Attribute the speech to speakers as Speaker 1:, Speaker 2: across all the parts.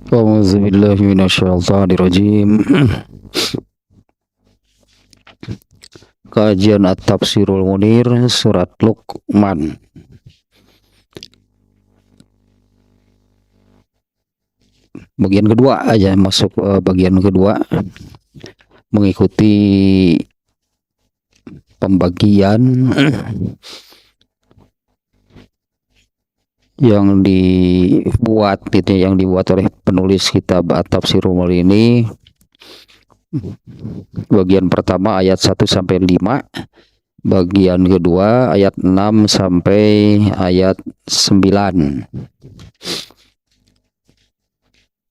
Speaker 1: A'udzubillahi minasyaitonirrajim. Kajian At-Tafsirul Munir Surat Luqman. Bagian kedua aja, masuk bagian kedua, mengikuti pembagian yang dibuat oleh penulis kitab At-Tafsirul Munir ini. Bagian pertama ayat 1 sampai 5, bagian kedua ayat 6 sampai ayat 9.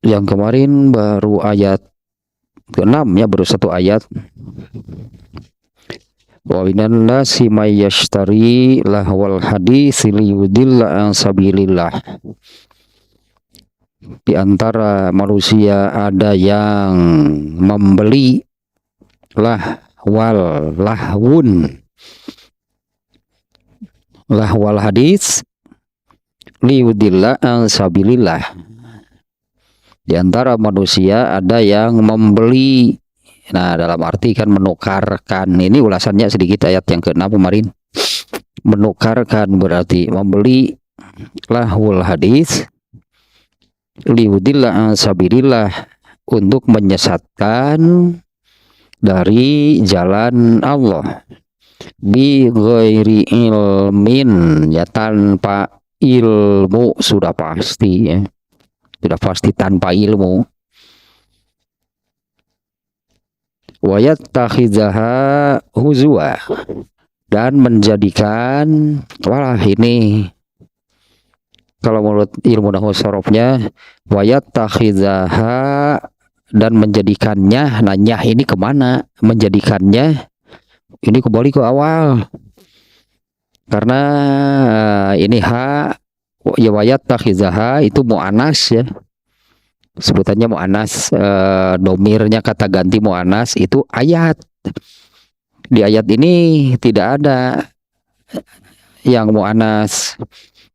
Speaker 1: Yang kemarin baru ayat ke-6 ya, baru satu ayat. Wa minan nasi may yashtari lahwal hadits liyudilla an sabilillah. Di antara manusia ada yang membeli lahwal hadits liyudilla an sabilillah. Di antara manusia ada yang membeli, nah dalam arti kan menukarkan. Ini ulasannya sedikit ayat yang ke-6 kemarin. Menukarkan berarti membeli lahwul hadis liudillah sabilillah, untuk menyesatkan dari jalan Allah, bi ghairi ilmin, ya tanpa ilmu, sudah pasti ya. Sudah pasti tanpa ilmu. Wa yattakhidzaha huzwa, dan menjadikan, wah ini kalau menurut ilmu nahwu sarofnya, wa yattakhidzaha, dan menjadikannya, nanya ini kemana? Menjadikannya ini kembali ke awal, karena ini ya wa yattakhidzaha itu mu'anas ya, sebutannya mu'anas, domirnya kata ganti mu'anas itu ayat. Di ayat ini tidak ada yang mu'anas,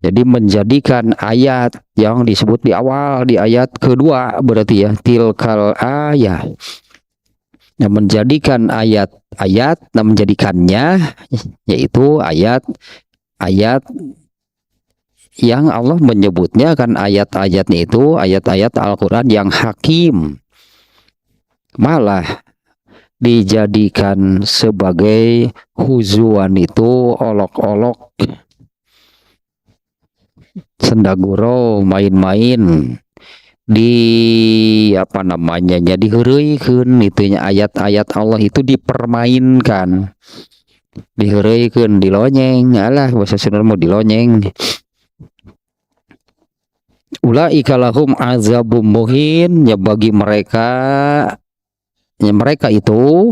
Speaker 1: jadi menjadikan ayat yang disebut di awal, di ayat kedua berarti ya, tilkal ayat, yang menjadikan ayat-ayat, dan menjadikannya yaitu ayat-ayat yang Allah menyebutnya kan, ayat-ayatnya itu ayat-ayat Al-Quran yang hakim, malah dijadikan sebagai huzuan, itu olok-olok, sendaguro, main-main, di apa namanya, jadi heureuikeun itunya, ayat-ayat Allah itu dipermainkan, diheureuikeun, dilonyeng, alah bahasa Sunda mau dilonyeng. Ulaika lahum azabum muhin, ya bagi mereka, ya mereka itu,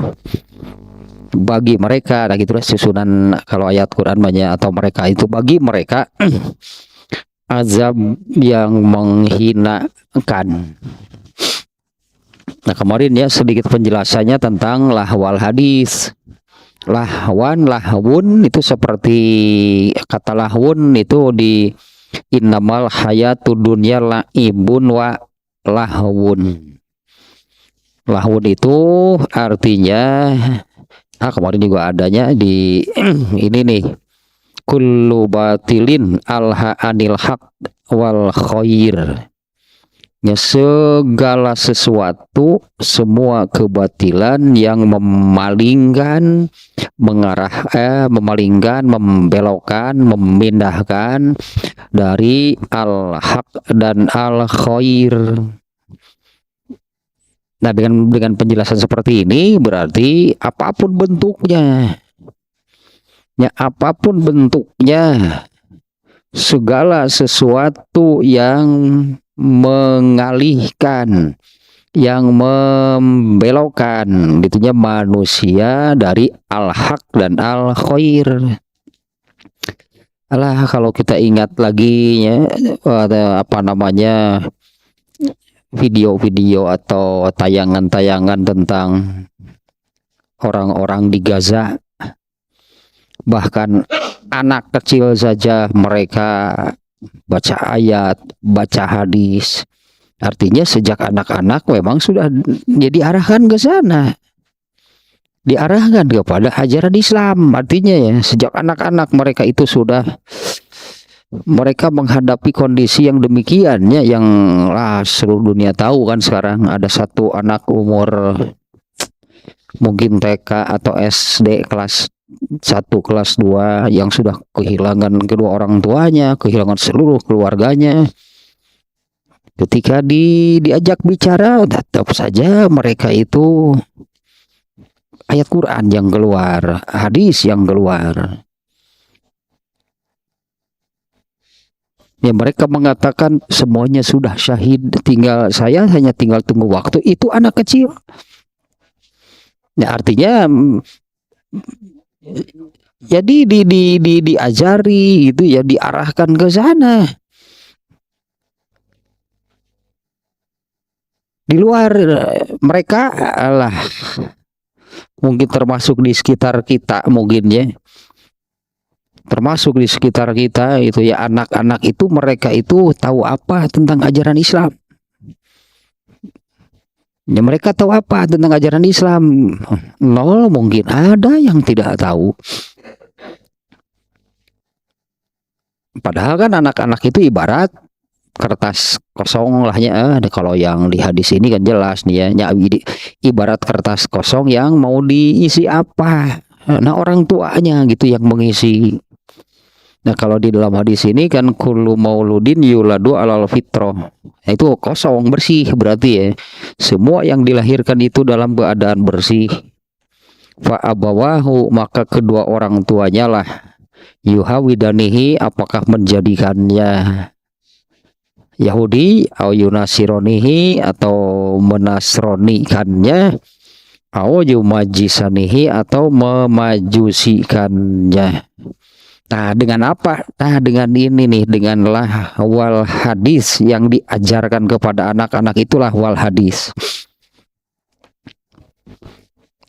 Speaker 1: bagi mereka, nah gitulah susunan kalau ayat Quran banyak, atau mereka itu, bagi mereka azab yang menghinakan. Nah kemarin ya sedikit penjelasannya tentang lahwal hadis. Lahwun itu seperti kata lahwun itu di innamal hayatud dunya laibun wa lahwun. Lahwun itu artinya, kemarin juga adanya di ini nih, kullu batilin alha anil haq wal khair, ya segala sesuatu, semua kebatilan yang memalingkan, memalingkan, membelokkan, memindahkan dari al-haq dan al-khair. Nah dengan penjelasan seperti ini berarti apapun bentuknya, ya apapun bentuknya, segala sesuatu yang mengalihkan, yang membelokkan gitunya manusia dari al-haq dan al-khair. Alah kalau kita ingat lagi ya, apa namanya, video-video atau tayangan-tayangan tentang orang-orang di Gaza, bahkan anak kecil saja mereka baca ayat, baca hadis, Artinya sejak anak-anak memang sudah diarahkan ke sana, diarahkan kepada ajaran Islam. Artinya ya sejak anak-anak mereka itu sudah mereka menghadapi kondisi yang demikian ya, yang lah seluruh dunia tahu kan. Sekarang ada satu anak umur mungkin TK atau SD kelas 1 kelas 2 yang sudah kehilangan kedua orang tuanya, kehilangan seluruh keluarganya. Ketika diajak bicara, tetap saja mereka itu ayat Quran yang keluar, hadis yang keluar. Ya, mereka mengatakan semuanya sudah syahid, tinggal saya hanya tinggal tunggu waktu. Itu anak kecil. Ya, artinya jadi diajari itu ya, diarahkan ke sana. Di luar mereka lah mungkin termasuk di sekitar kita mungkin ya. Termasuk di sekitar kita itu ya, anak-anak itu mereka itu tahu apa tentang ajaran Islam. Ya, mereka tahu apa tentang ajaran Islam? Nol, mungkin ada yang tidak tahu. Padahal kan anak-anak itu ibarat kertas kosong lah ya. Kalau yang di hadis ini kan jelas nih ya, ibarat kertas kosong yang mau diisi apa. Nah, orang tuanya gitu yang mengisi. Nah, kalau di dalam hadis ini kan kullu mauludin yuladu alal fitrah. Nah, itu kosong, bersih berarti ya. Semua yang dilahirkan itu dalam keadaan bersih. Fa abawahu, maka kedua orang tuanya lah yuhawidanihi, apakah menjadikannya Yahudi, atau yunasironihi, atau menasronikannya, atau yumajisanihi, atau memajusikannya. Nah, dengan apa? Nah, dengan ini nih, denganlah wal hadis yang diajarkan kepada anak-anak, itulah wal hadis.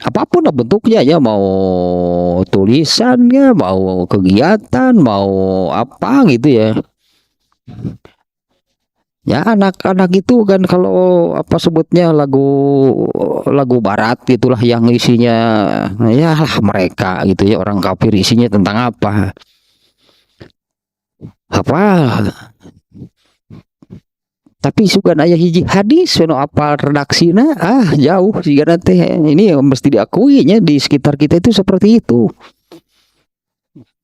Speaker 1: Apapun bentuknya ya, mau tulisan ya, mau kegiatan, mau apa gitu ya. Ya, anak-anak itu kan kalau apa sebutnya lagu barat itulah yang isinya ya lah mereka gitu ya, orang kafir, isinya tentang apa tapi suka ayah hiji hadis sono apa redaksina jauh sih nanti ini mesti diakuinya di sekitar kita itu seperti itu.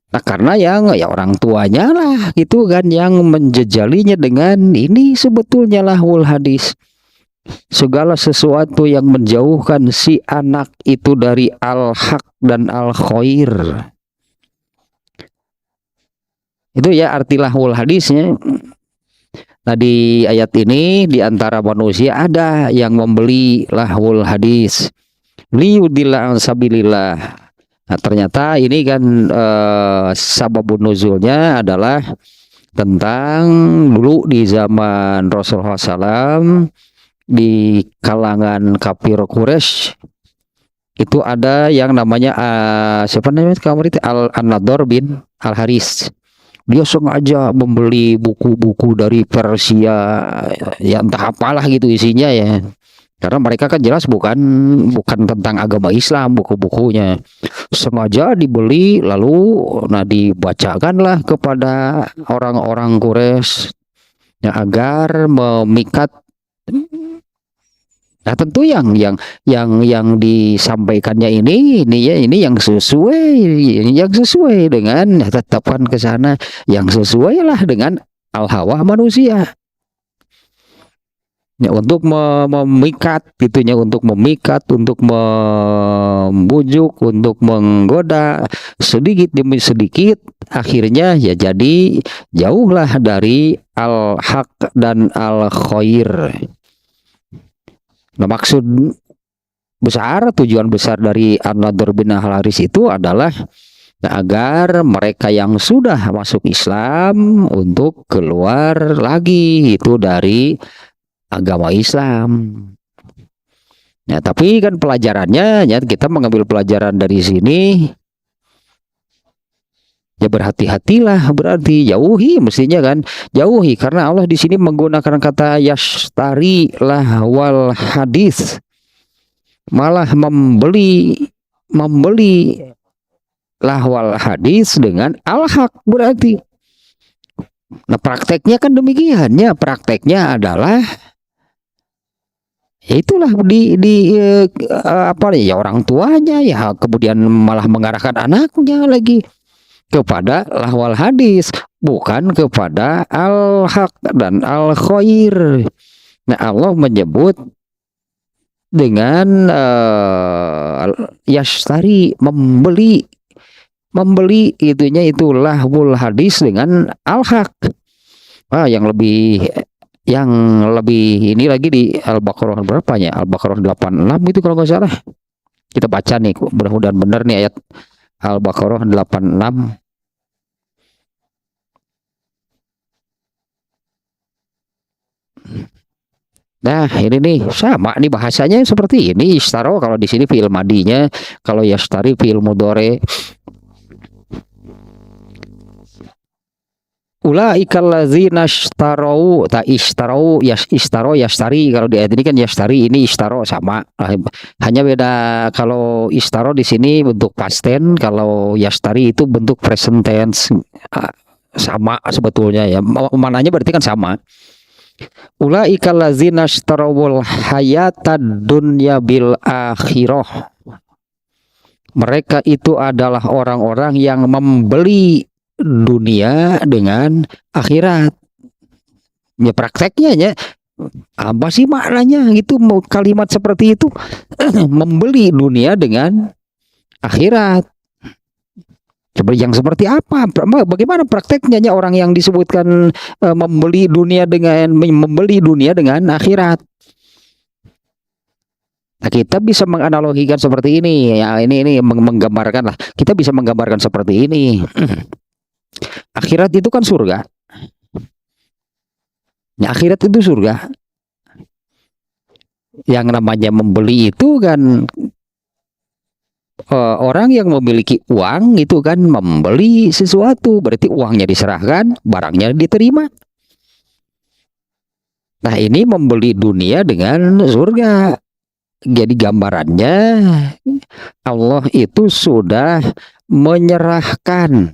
Speaker 1: Nah, karena yang ya orang tuanya lah gitu kan yang menjejalinya dengan ini sebetulnya lahul hadis. Segala sesuatu yang menjauhkan si anak itu dari al-haq dan al-khair. Itu ya arti lahul hadisnya. Nah, di ayat ini di antara manusia ada yang membeli lahul hadis liyudillah an sabilillah. Nah, ternyata ini kan sababun nuzulnya adalah tentang dulu di zaman Rasulullah SAW, di kalangan kafir Quraisy itu ada yang namanya siapa namanya kamu itu, An-Nadhr bin Al-Haris. Dia sengaja membeli buku-buku dari Persia ya, entah apalah gitu isinya ya. Karena mereka kan jelas bukan tentang agama Islam buku-bukunya. Sengaja dibeli lalu dibacakanlah kepada orang-orang Quraisy ya, agar memikat. Nah, tentu yang disampaikannya ini yang sesuai dengan tetapkan ke sana, yang sesuai lah dengan al-hawa manusia. Ya, untuk memikat gitunya, untuk memikat, untuk membujuk, untuk menggoda sedikit demi sedikit, akhirnya ya jadi jauhlah dari al-haq dan al-khair. Nah, maksud besar, tujuan besar dari An-Nadhr bin Al-Haris itu adalah agar mereka yang sudah masuk Islam untuk keluar lagi itu dari agama Islam. Nah, tapi kan pelajarannya ya, kita mengambil pelajaran dari sini Ya berhati-hatilah, berarti jauhi mestinya kan, jauhi, karena Allah di sini menggunakan kata yashtari lahwal hadis, malah membeli lahwal hadis dengan al-haq berarti. Nah prakteknya kan demikian ya, prakteknya adalah ya itulah apa ya, orang tuanya ya kemudian malah mengarahkan anaknya lagi kepada lahwal hadis, bukan kepada al-haq dan al-khair. Nah Allah menyebut dengan yashtari, membeli itunya itu lahwul hadis dengan al-haq. Yang lebih ini lagi di Al-Baqarah berapanya? Al-Baqarah 86 itu kalau nggak salah. Kita baca nih, mudah-mudahan benar nih ayat Al-Baqarah 86. Nah, ini nih sama nih bahasanya seperti ini. Ishtaro kalau di sini fi'il madinya, kalau yashtari fi'il mudhari. Ulaikal ladzina ishtarau, ta ishtarau, ishtaro yashtari, kalau di ayat ini kan yashtari, ini ishtaro sama. Hanya beda, kalau ishtaro di sini bentuk past tense, kalau yashtari itu bentuk present tense. Sama sebetulnya ya. Mananya berarti kan sama. Ulaikal ladzina ishtarawul hayatad dunya bil akhirah. Mereka itu adalah orang-orang yang membeli dunia dengan akhirat. Ya prakteknya ya, apa sih maknanya gitu, mau kalimat seperti itu? Membeli dunia dengan akhirat. Yang seperti apa? Bagaimana prakteknya ya orang yang disebutkan membeli dunia dengan akhirat? Nah, kita bisa menganalogikan seperti ini ya, ini menggambarkan lah. Kita bisa menggambarkan seperti ini. Akhirat itu kan surga. Nah, akhirat itu surga. Yang namanya membeli itu kan orang yang memiliki uang itu kan membeli sesuatu, berarti uangnya diserahkan, barangnya diterima. Nah, ini membeli dunia dengan surga. Jadi gambarannya Allah itu sudah menyerahkan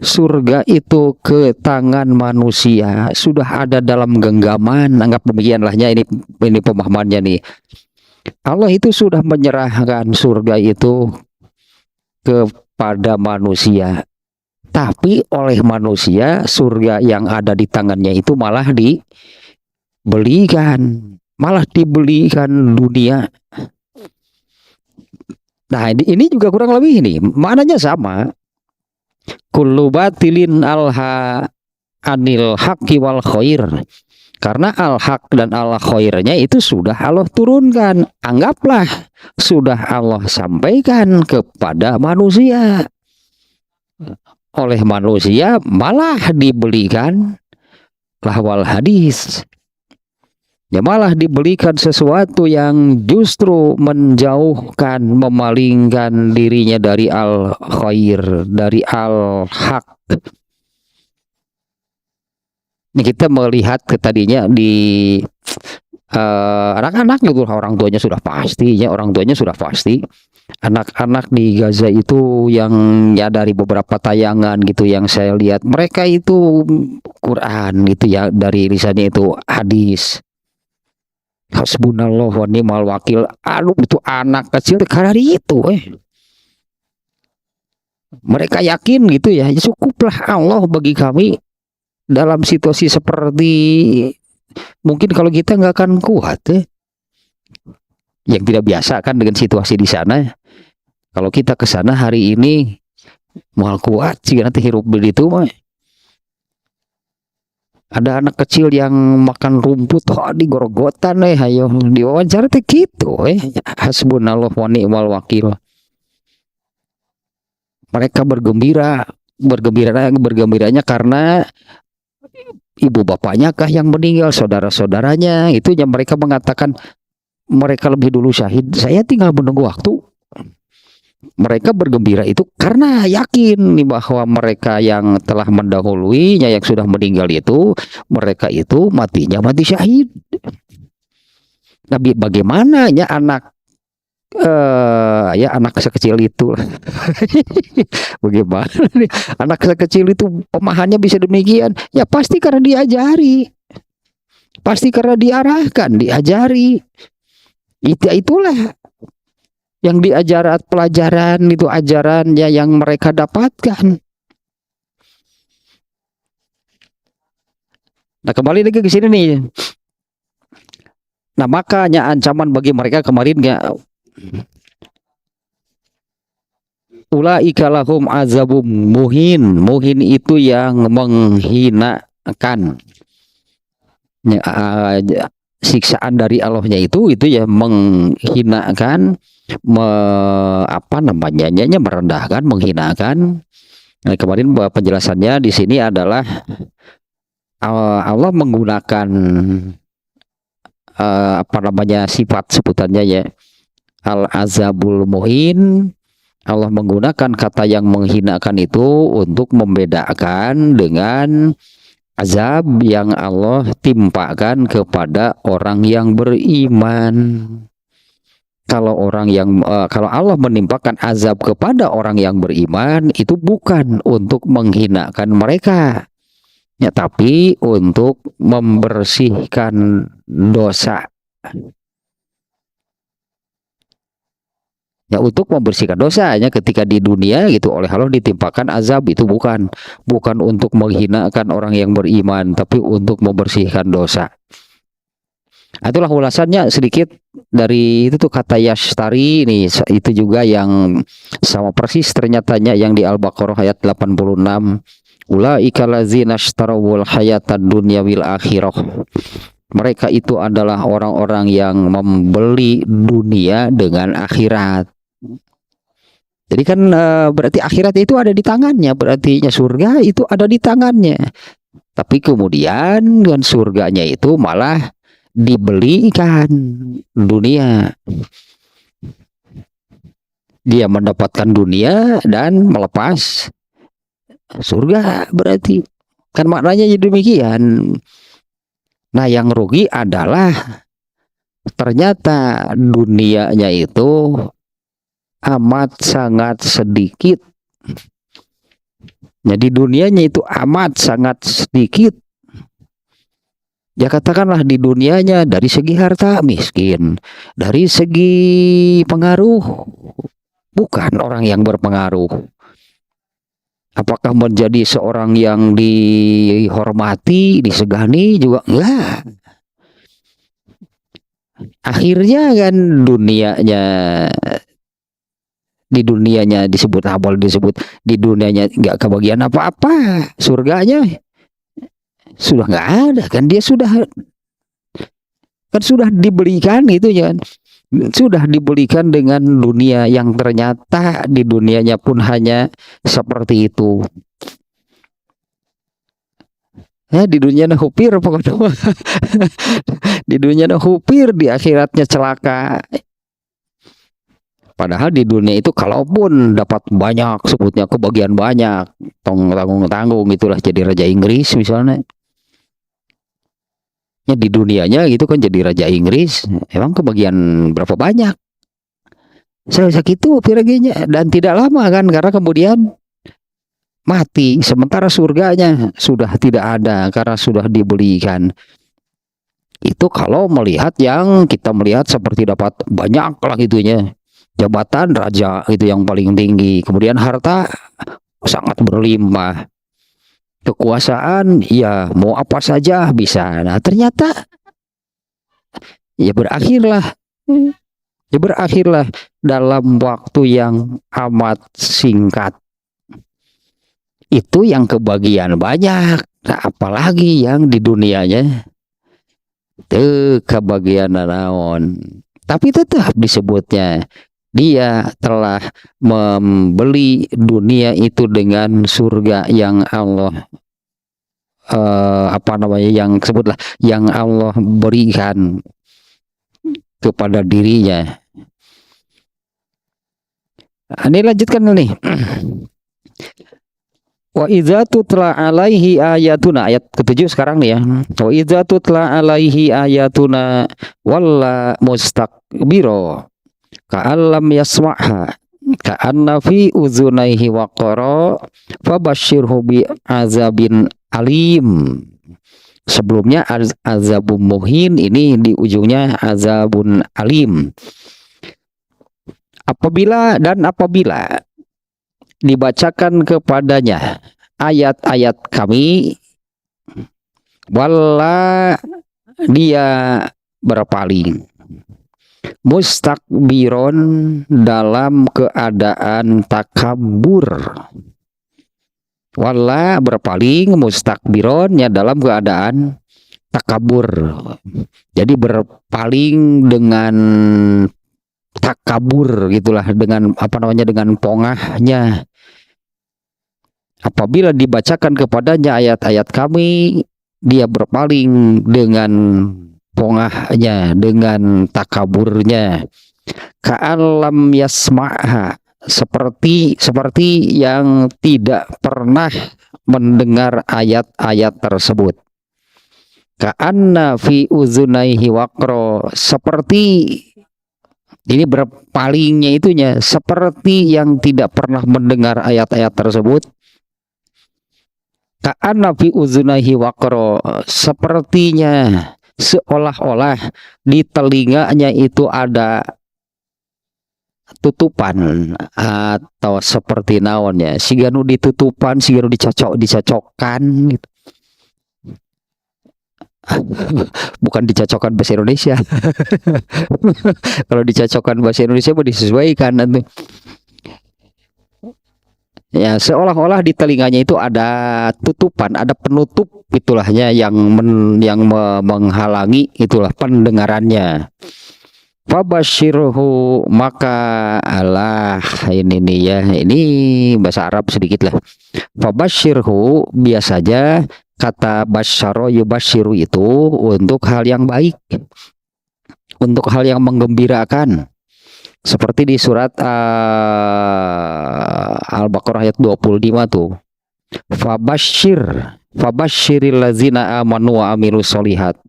Speaker 1: surga itu ke tangan manusia, sudah ada dalam genggaman. Anggap demikianlahnya, ini pemahamannya nih. Allah itu sudah menyerahkan surga itu kepada manusia, tapi oleh manusia surga yang ada di tangannya itu malah dibelikan dunia. Nah ini juga kurang lebih ini maknanya sama. Kullu batilin alha anil haqqi wal khair. Karena al-haq dan al-khairnya itu sudah Allah turunkan. Anggaplah sudah Allah sampaikan kepada manusia. Oleh manusia malah dibelikan lahwal hadis. Ya malah dibelikan sesuatu yang justru menjauhkan, memalingkan dirinya dari al-khair, dari al-haq. Ini kita melihat tadinya di anak-anak gitu, orang tuanya sudah pasti. Anak-anak di Gaza itu yang ya dari beberapa tayangan gitu yang saya lihat, mereka itu Quran gitu ya, dari lisannya itu hadis. Hasbunallah wa ni'mal wakil. Aduh, itu anak kecil karena itu mereka yakin gitu ya, cukuplah Allah bagi kami dalam situasi seperti, mungkin kalau kita nggak akan kuat yang tidak biasa kan dengan situasi di sana. Kalau kita ke sana hari ini mau kuat sih nanti hirup begitu mah. Ada anak kecil yang makan rumput digorogotan ayo diwawancara teh gitu hasbunallah wa ni'mal wakil. Mereka bergembiranya karena ibu bapaknya kah yang meninggal, saudara-saudaranya itu yang mereka mengatakan mereka lebih dulu syahid, saya tinggal menunggu waktu. Mereka bergembira itu karena yakin nih bahwa mereka yang telah mendahuluinya yang sudah meninggal itu mereka itu matinya mati syahid. Nabi bagaimana ya anak ya anak sekecil itu bagaimana nih anak sekecil itu pemahamannya bisa demikian? Ya pasti karena diajari, pasti karena diarahkan, diajari. Itulah yang diajaran pelajaran itu ajarannya yang mereka dapatkan. Nah kembali lagi ke sini nih. Nah makanya ancaman bagi mereka kemarin ya ulaika lahum azabum muhin. Muhin itu yang menghinakan. Ya, siksaan dari Allahnya itu ya menghinakan, apa namanya, merendahkan, menghinakan. Nah, kemarin penjelasannya di sini adalah Allah menggunakan apa namanya sifat sebutannya ya al-azabul muhin. Allah menggunakan kata yang menghinakan itu untuk membedakan dengan azab yang Allah timpakan kepada orang yang beriman. Kalau kalau Allah menimpakan azab kepada orang yang beriman itu bukan untuk menghinakan mereka, ya, tapi untuk membersihkan dosa. Ya, untuk membersihkan dosanya ketika di dunia gitu oleh Allah ditimpakan azab itu bukan untuk menghinakan orang yang beriman, tapi untuk membersihkan dosa. Itulah ulasannya sedikit dari itu tuh kata Yashtari ini, itu juga yang sama persis ternyatanya yang di Al-Baqarah ayat 86. Ulaika ladzina ishtarawul hayatad dunya bil akhirah. Mereka itu adalah orang-orang yang membeli dunia dengan akhirat. Jadi kan berarti akhirat itu ada di tangannya, berarti surga itu ada di tangannya. Tapi kemudian kan surganya itu malah dibelikan dunia. Dia mendapatkan dunia dan melepas surga, berarti kan maknanya jadi demikian. Nah, yang rugi adalah ternyata dunianya itu amat sangat sedikit. Jadi dunianya itu amat sangat sedikit. Ya katakanlah di dunianya dari segi harta miskin, dari segi pengaruh bukan orang yang berpengaruh. Apakah menjadi seorang yang dihormati, disegani juga enggak. Akhirnya kan di dunianya disebut apa disebut, di dunianya nggak kebagian apa-apa, surganya sudah nggak ada kan, dia sudah dibelikan gitu ya, sudah dibelikan dengan dunia yang ternyata di dunianya pun hanya seperti itu. Ya di dunia hupir pokoknya di dunia hupir, di akhiratnya celaka. Padahal di dunia itu kalaupun dapat banyak, sebutnya kebagian banyak, tanggung-tanggung itulah jadi raja Inggris misalnya. Ya di dunianya gitu kan jadi raja Inggris, emang kebagian berapa banyak? Segitu piraginya, dan tidak lama kan karena kemudian mati. Sementara surganya sudah tidak ada karena sudah dibelikan. Itu kalau melihat yang kita melihat seperti dapat banyak lah gitunya. Jabatan raja itu yang paling tinggi, kemudian harta sangat berlimpah, kekuasaan ya mau apa saja bisa. Nah ternyata ya berakhirlah dalam waktu yang amat singkat. Itu yang kebagian banyak. Nah apalagi yang di dunianya itu kebagian naon, tapi tetap disebutnya dia telah membeli dunia itu dengan surga yang Allah apa namanya, yang sebutlah yang Allah berikan kepada dirinya. Ini lanjutkan nih. Wa idza tutla alaihi ayatuna, ayat ke-7 sekarang nih ya. Wa idza tutla alaihi ayatuna walla mustakbiro ka'allam yasma'ha ka'anna fi uzunaihi waqara fabasyirhu bi azabin alim. Sebelumnya azabun muhin, ini di ujungnya azabun alim. Apabila dibacakan kepadanya ayat-ayat kami, wala dia berpaling, mustakbiron dalam keadaan takabur. Wala berpaling, mustakbironnya dalam keadaan takabur. Jadi berpaling dengan takabur gitulah, dengan apa namanya, dengan pongahnya. Apabila dibacakan kepadanya ayat-ayat kami, dia berpaling dengan pongahnya, dengan takaburnya. Ka'alam yasma'ha, seperti yang tidak pernah mendengar ayat-ayat tersebut. Ka'anna fi uzunaihi waqro, seperti ini berpalingnya itunya, seperti yang tidak pernah mendengar ayat-ayat tersebut. Ka'anna fi uzunaihi waqro, sepertinya seolah-olah di telinganya itu ada tutupan, atau seperti naonnya, siganu ditutupan, siganu dicocokkan gitu. Bukan dicocokkan bahasa Indonesia. Kalau dicocokkan bahasa Indonesia mau disesuaikan nanti. Ya, seolah-olah di telinganya itu ada tutupan, ada penutup itulahnya yang menghalangi itulah pendengarannya. Fabasyirhu, maka Allah, ini nih ya, ini bahasa Arab sedikit lah. Fabasyirhu, biasa saja kata basyaro yubasyiru itu untuk hal yang baik, untuk hal yang menggembirakan. Seperti di surat Al-Baqarah ayat 25 tuh. Fabasyiril lazina amanu wa amilus solihat.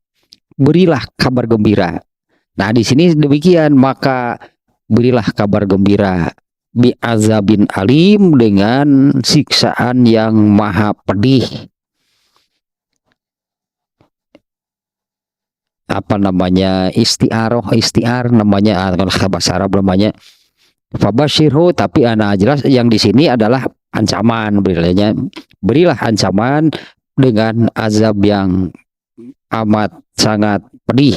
Speaker 1: Berilah kabar gembira. Nah, di sini demikian, maka berilah kabar gembira bi azabin alim, dengan siksaan yang maha pedih. Apa namanya, istiar namanya, kalau bahasa Arab namanya fabasyirhu, tapi ana jelas yang di sini adalah ancaman, berilah ancaman dengan azab yang amat sangat pedih.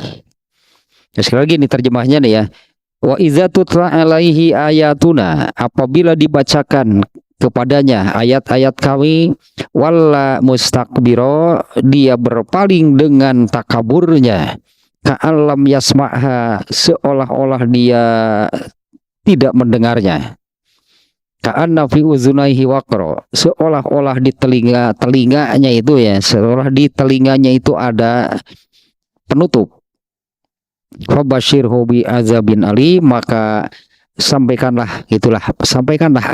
Speaker 1: Ya, sekali lagi ini terjemahnya nih ya. Wa iza tutla alaihi ayatuna, apabila dibacakan kepadanya ayat-ayat kami, walla mustakbiro, dia berpaling dengan takaburnya. Ka'alam yasma'ha, seolah-olah dia tidak mendengarnya. Ka'anna fi uzunaihi waqro, seolah-olah di telinganya itu ya, seolah di telinganya itu ada penutup. Fabasyirhu bi azabin alim, maka sampaikanlah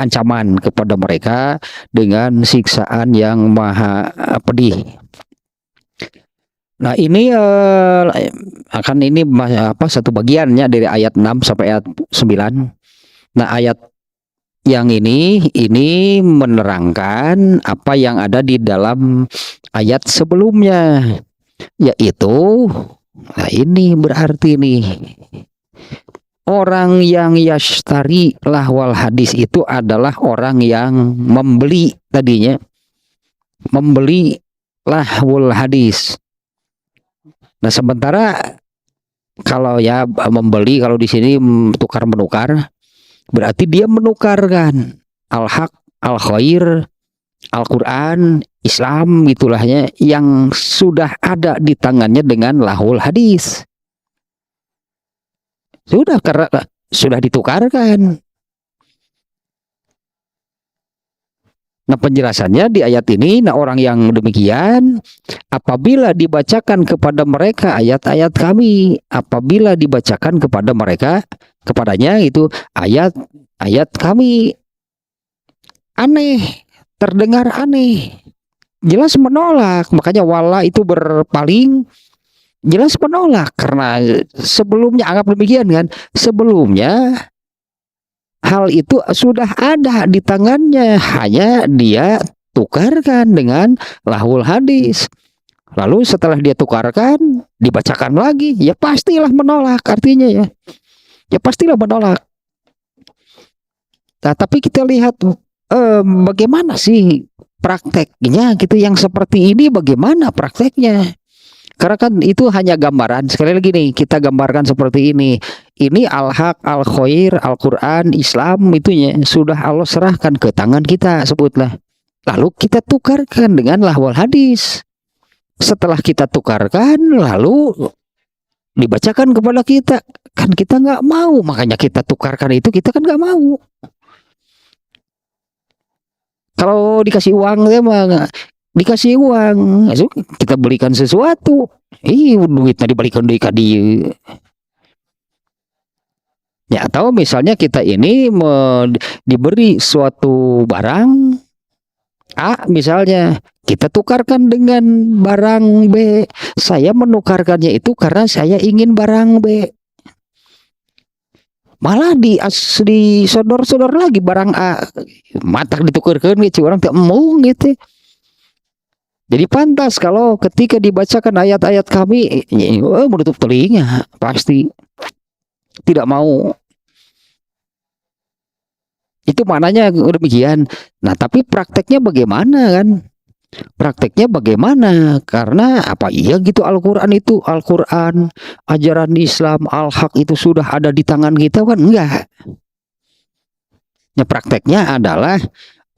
Speaker 1: ancaman kepada mereka dengan siksaan yang maha pedih. Nah, ini akan ini satu bagiannya dari ayat 6 sampai ayat 9. Nah, ayat yang ini menerangkan apa yang ada di dalam ayat sebelumnya, yaitu, nah ini berarti nih, orang yang yashtari lahwal hadis itu adalah orang yang membeli tadinya, membeli lahwul hadis. Nah, sementara kalau ya membeli, kalau di sini tukar menukar, berarti dia menukarkan al-haq, al-khair, Al-Quran, Islam gitulahnya, yang sudah ada di tangannya dengan lahul hadis. Sudah, karena sudah ditukarkan. Nah, penjelasannya di ayat ini, nah orang yang demikian apabila dibacakan kepada mereka ayat-ayat kami, apabila dibacakan kepada mereka kepadanya itu ayat-ayat kami aneh, terdengar aneh, jelas menolak. Makanya wala itu berpaling, jelas menolak karena sebelumnya anggap demikian kan, sebelumnya hal itu sudah ada di tangannya, hanya dia tukarkan dengan lahul hadis. Lalu setelah dia tukarkan, dibacakan lagi, ya pastilah menolak artinya ya. Ya pastilah menolak. Nah, tapi kita lihat bagaimana sih prakteknya gitu yang seperti ini, bagaimana prakteknya? Karena kan itu hanya gambaran. Sekali lagi nih, kita gambarkan seperti ini. Ini al-haq, al-khair, Al-Quran, Islam itunya sudah Allah serahkan ke tangan kita, sebutlah. Lalu kita tukarkan dengan lahwal hadis. Setelah kita tukarkan, lalu dibacakan kepada kita. Kan kita nggak mau, makanya kita tukarkan itu, kita kan nggak mau. Kalau dikasih uang, emang dikasih uang, kita belikan sesuatu, duitnya dibalikan deui ka dieu. Ya, atau misalnya kita ini diberi suatu barang A, misalnya kita tukarkan dengan barang B. Saya menukarkannya itu karena saya ingin barang B. Malah disodor-sodor lagi barang A, matak ditukarkan gitu, orang tak mau gitu. Jadi pantas kalau ketika dibacakan ayat-ayat kami, menutup telinga, pasti tidak mau. Itu maknanya demikian. Nah, tapi prakteknya bagaimana kan? Prakteknya bagaimana? Karena apa iya gitu Al-Quran itu, Al-Quran, ajaran Islam, Al-Haq itu sudah ada di tangan kita kan? Enggak. Nah, prakteknya adalah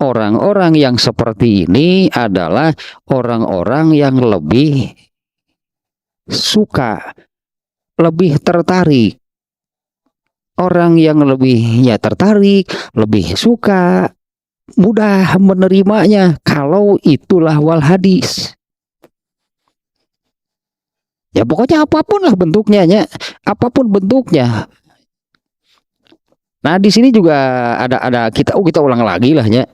Speaker 1: orang-orang yang seperti ini adalah orang-orang yang lebih suka, lebih tertarik. Orang yang lebih ya tertarik, lebih suka, mudah menerimanya kalau itulah wal hadis. Ya pokoknya apapun lah bentuknya, ya. Apapun bentuknya. Nah, di sini juga ada kita ulang lagi lah ya.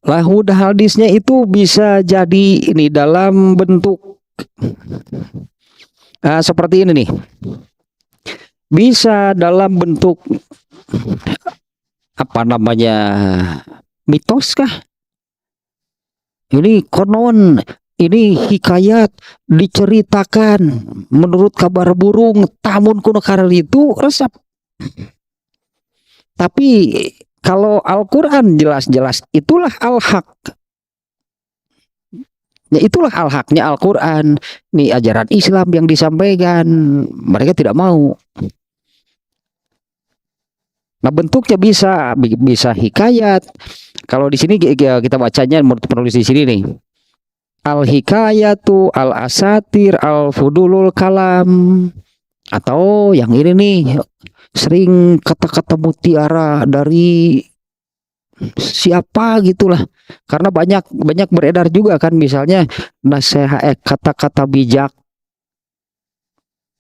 Speaker 1: Lahud hadisnya itu bisa jadi ini dalam bentuk seperti ini nih. Bisa dalam bentuk apa namanya, mitos kah? Ini konon, ini hikayat diceritakan menurut kabar burung tamun kuno karar itu resep. Tapi kalau Al-Quran jelas-jelas itulah al-haq. Ya itulah al-haqnya Al-Quran. Ini ajaran Islam yang disampaikan. Mereka tidak mau. Nah, bentuknya bisa hikayat. Kalau di sini kita bacanya menurut penulis di sini nih. Al-hikayatu, al-asatir, al-fudulul kalam. Atau yang ini nih, sering kata-kata mutiara dari siapa gitulah. Karena banyak beredar juga kan, misalnya nasihat kata-kata bijak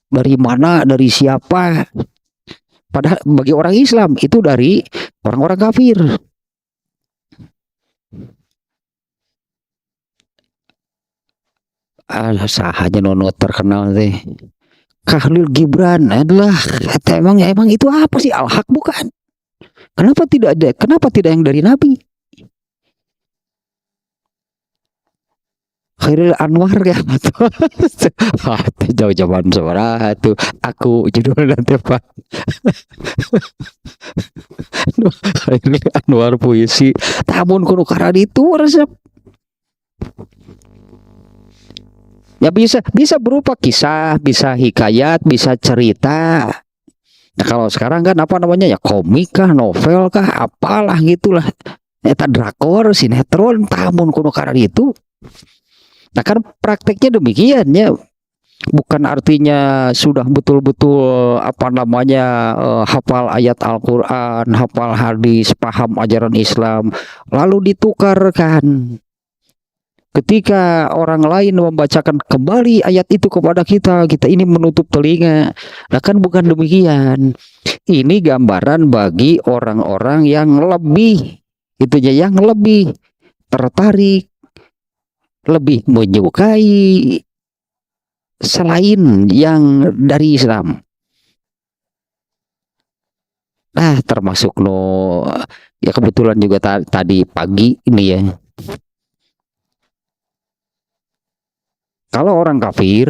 Speaker 1: dari mana, dari siapa. Padahal bagi orang Islam itu dari orang-orang kafir. Sahanya nono terkenal deh. Khalil Gibran adalah emang itu apa sih, al-haq bukan? Kenapa tidak yang dari Nabi? Khairil Anwar ya, jauh-jauhan suara tuh aku judul nanti Pak. Khairil Anwar puisi tamun kuno karan itu resep. Ya bisa berupa kisah, bisa hikayat, bisa cerita. Nah, kalau sekarang kan apa namanya ya, komik kah, novel kah, apalah gitulah. Eta drakor, sinetron, tamun kuno karan itu. Nah, kan prakteknya demikian ya. bukan artinya sudah betul-betul apa namanya hafal ayat Al-Qur'an, hafal hadis, paham ajaran Islam, lalu ditukarkan ketika orang lain membacakan kembali ayat itu kepada kita, kita ini menutup telinga. Nah kan bukan demikian. Ini gambaran bagi orang-orang yang lebih, itunya yang lebih tertarik, lebih menyukai selain yang dari Islam. Nah termasuk ya kebetulan juga tadi pagi ini ya. Kalau orang kafir,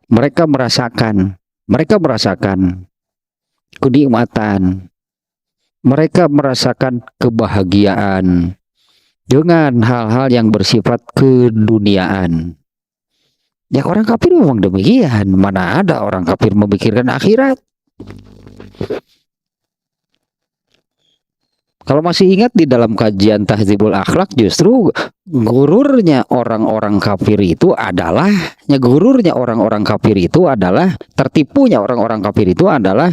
Speaker 1: mereka merasakan kenikmatan, mereka merasakan kebahagiaan dengan hal-hal yang bersifat keduniaan. Ya orang kafir memang demikian. Mana ada orang kafir memikirkan akhirat? Kalau masih ingat di dalam kajian Tahdzibul Akhlak, justru gururnya orang-orang kafir itu adalah, tertipunya orang-orang kafir itu adalah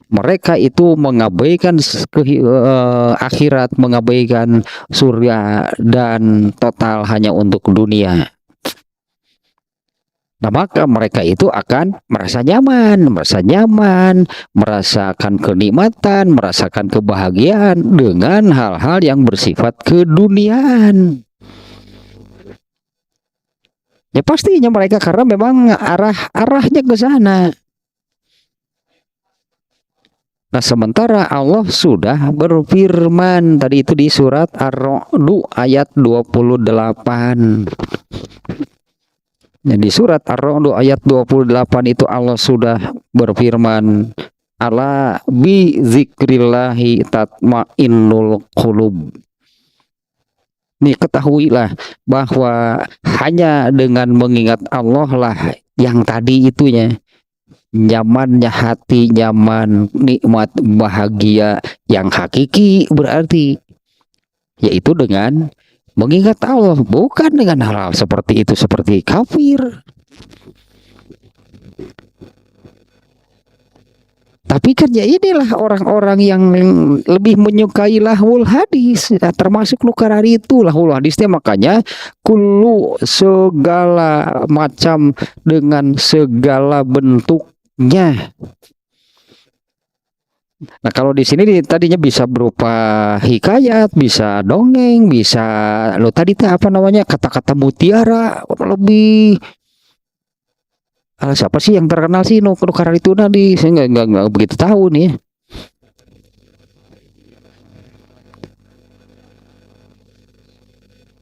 Speaker 1: mereka itu mengabaikan akhirat, mengabaikan surga dan total hanya untuk dunia. Nah, maka mereka itu akan merasa nyaman, merasakan kenikmatan, merasakan kebahagiaan dengan hal-hal yang bersifat keduniaan. Ya pastinya mereka, karena memang arahnya ke sana. Nah, sementara Allah sudah berfirman tadi itu di surat Ar-Ra'd ayat 28. Di surat Ar-Ra'd ayat 28 itu Allah sudah berfirman, ala bi zikrillahi tatmainnul qulub. Nih ketahuilah bahwa hanya dengan mengingat Allah lah yang tadi itunya nyamannya hati, nyaman, nikmat, bahagia yang hakiki, berarti yaitu dengan mengingat Allah, bukan dengan hal-hal seperti itu, seperti kafir. Tapi kan ya inilah orang-orang yang lebih menyukai lahul hadis, nah, termasuk nukar hari itu lahul hadisnya. Makanya kullu, segala macam dengan segala bentuknya. Nah kalau di sini tadinya bisa berupa hikayat, bisa dongeng, bisa tadi apa namanya kata-kata mutiara, lebih siapa sih yang terkenal sih nukar itu tadi, saya nggak begitu tahu nih.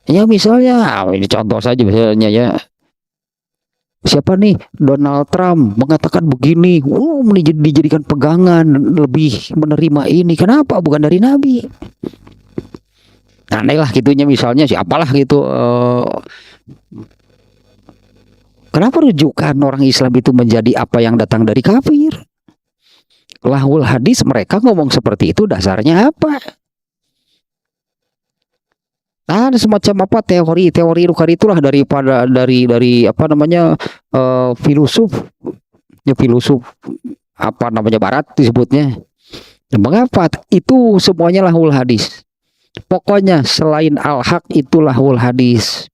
Speaker 1: Ya misalnya ini contoh saja misalnya ya. Siapa nih, Donald Trump mengatakan begini, dijadikan pegangan, lebih menerima ini. Kenapa? Bukan dari Nabi. Aneh lah gitunya misalnya, siapalah gitu. Kenapa rujukan orang Islam itu menjadi apa yang datang dari kafir? Lahul hadis mereka ngomong seperti itu dasarnya apa? Ada semacam apa teori nukar itulah dari apa namanya filosof apa namanya barat disebutnya. Mengapa itu semuanya lahul hadis? Pokoknya selain al-haq itu lahul hadis.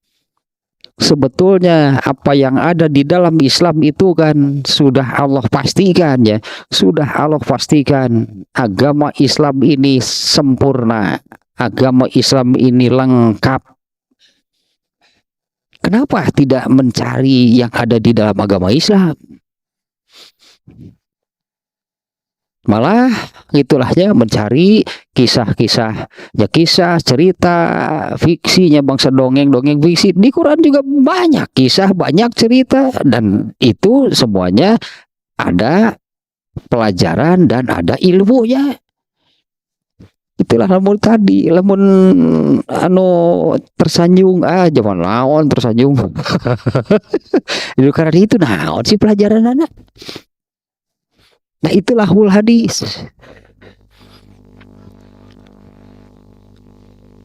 Speaker 1: Sebetulnya apa yang ada di dalam Islam itu kan sudah Allah pastikan ya, sudah Allah pastikan agama Islam ini sempurna. Agama Islam ini lengkap. Kenapa tidak mencari yang ada di dalam agama Islam? Malah itulah ya, mencari kisah-kisah, ya kisah, cerita, fiksinya bangsa dongeng fiksi. Di Quran juga banyak kisah, banyak cerita, dan itu semuanya ada pelajaran dan ada ilmunya. Itulah lamun tadi, lamun tersanjung zaman lawan tersanjung. Itu karena itu naon sih pelajaran anak. Nah itulah hul hadis.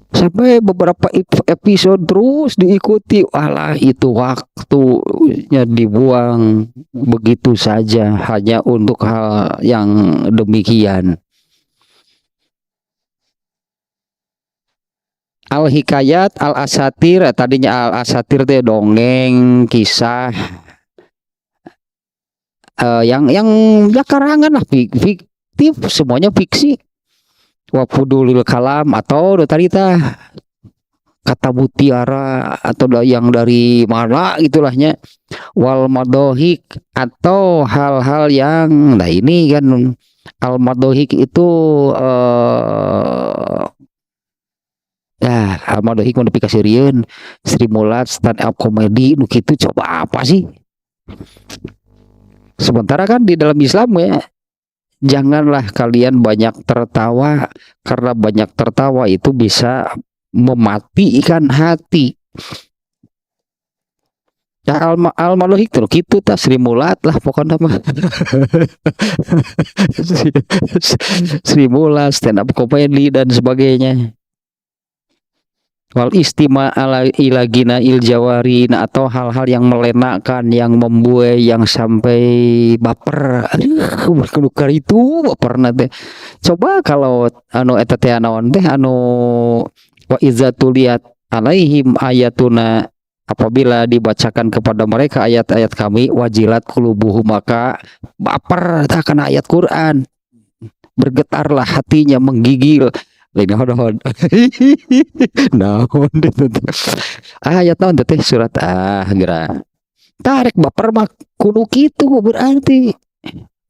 Speaker 1: Sampai beberapa episode terus diikuti, walah itu waktu waktunya dibuang begitu saja hanya untuk hal yang demikian. Al-hikayat, al-asatir, tadinya al-asatir teh dongeng, kisah, yang ya karangan lah, fiktif, semuanya fiksi. Wa fudulil kalam atau tadi kata mutiara atau yang dari mana itulahnya, wal madohik atau hal-hal yang, nah ini kan al madohik itu ya al madohik mau dipikasirieun Sri Mulat stand up comedy nu kitu, coba apa sih. Sementara kan di dalam Islam ya, janganlah kalian banyak tertawa, karena banyak tertawa itu bisa mematikan hati. Ya al-malohik tuh gitu tak Sri Mulat lah pokoknya mah. Sri Mulat stand up comedy dan sebagainya. Wal istima ala ilagina iljawari, atau hal-hal yang melenakan, yang membuai, yang sampai baper. Aduh, berkelukar itu baper nate. Coba kalau anu eta teh naon teh anu wa iza tuliyat alaihim ayatuna, apabila dibacakan kepada mereka ayat-ayat kami, wajilat qulubuhum, maka baper akan ayat Quran, bergetarlah hatinya, menggigil. Lain naon naon ayat naon teh surat geura tarik baper mah kudu kitu berarti.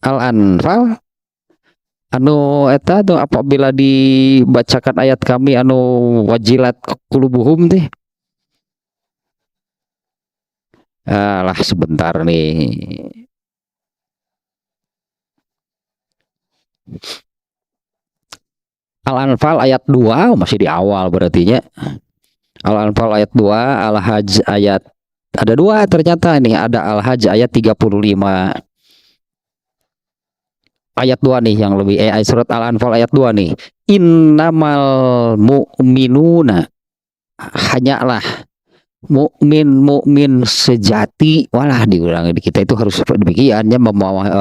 Speaker 1: Al-Anfal anu eta tuh apabila dibacakan ayat kami anu wajilat qulubuhum teh. Lah sebentar nih. Al-Anfal ayat 2 masih di awal berarti nya. Al-Anfal ayat 2, Al-Hajj ayat ada 2 ternyata ini, ada Al-Hajj ayat 35. Ayat 2 nih yang lebih surat Al-Anfal ayat 2 nih. Innamal mu'minuna, hanyalah mukmin sejati, walah diulangi kita itu harus demikiannya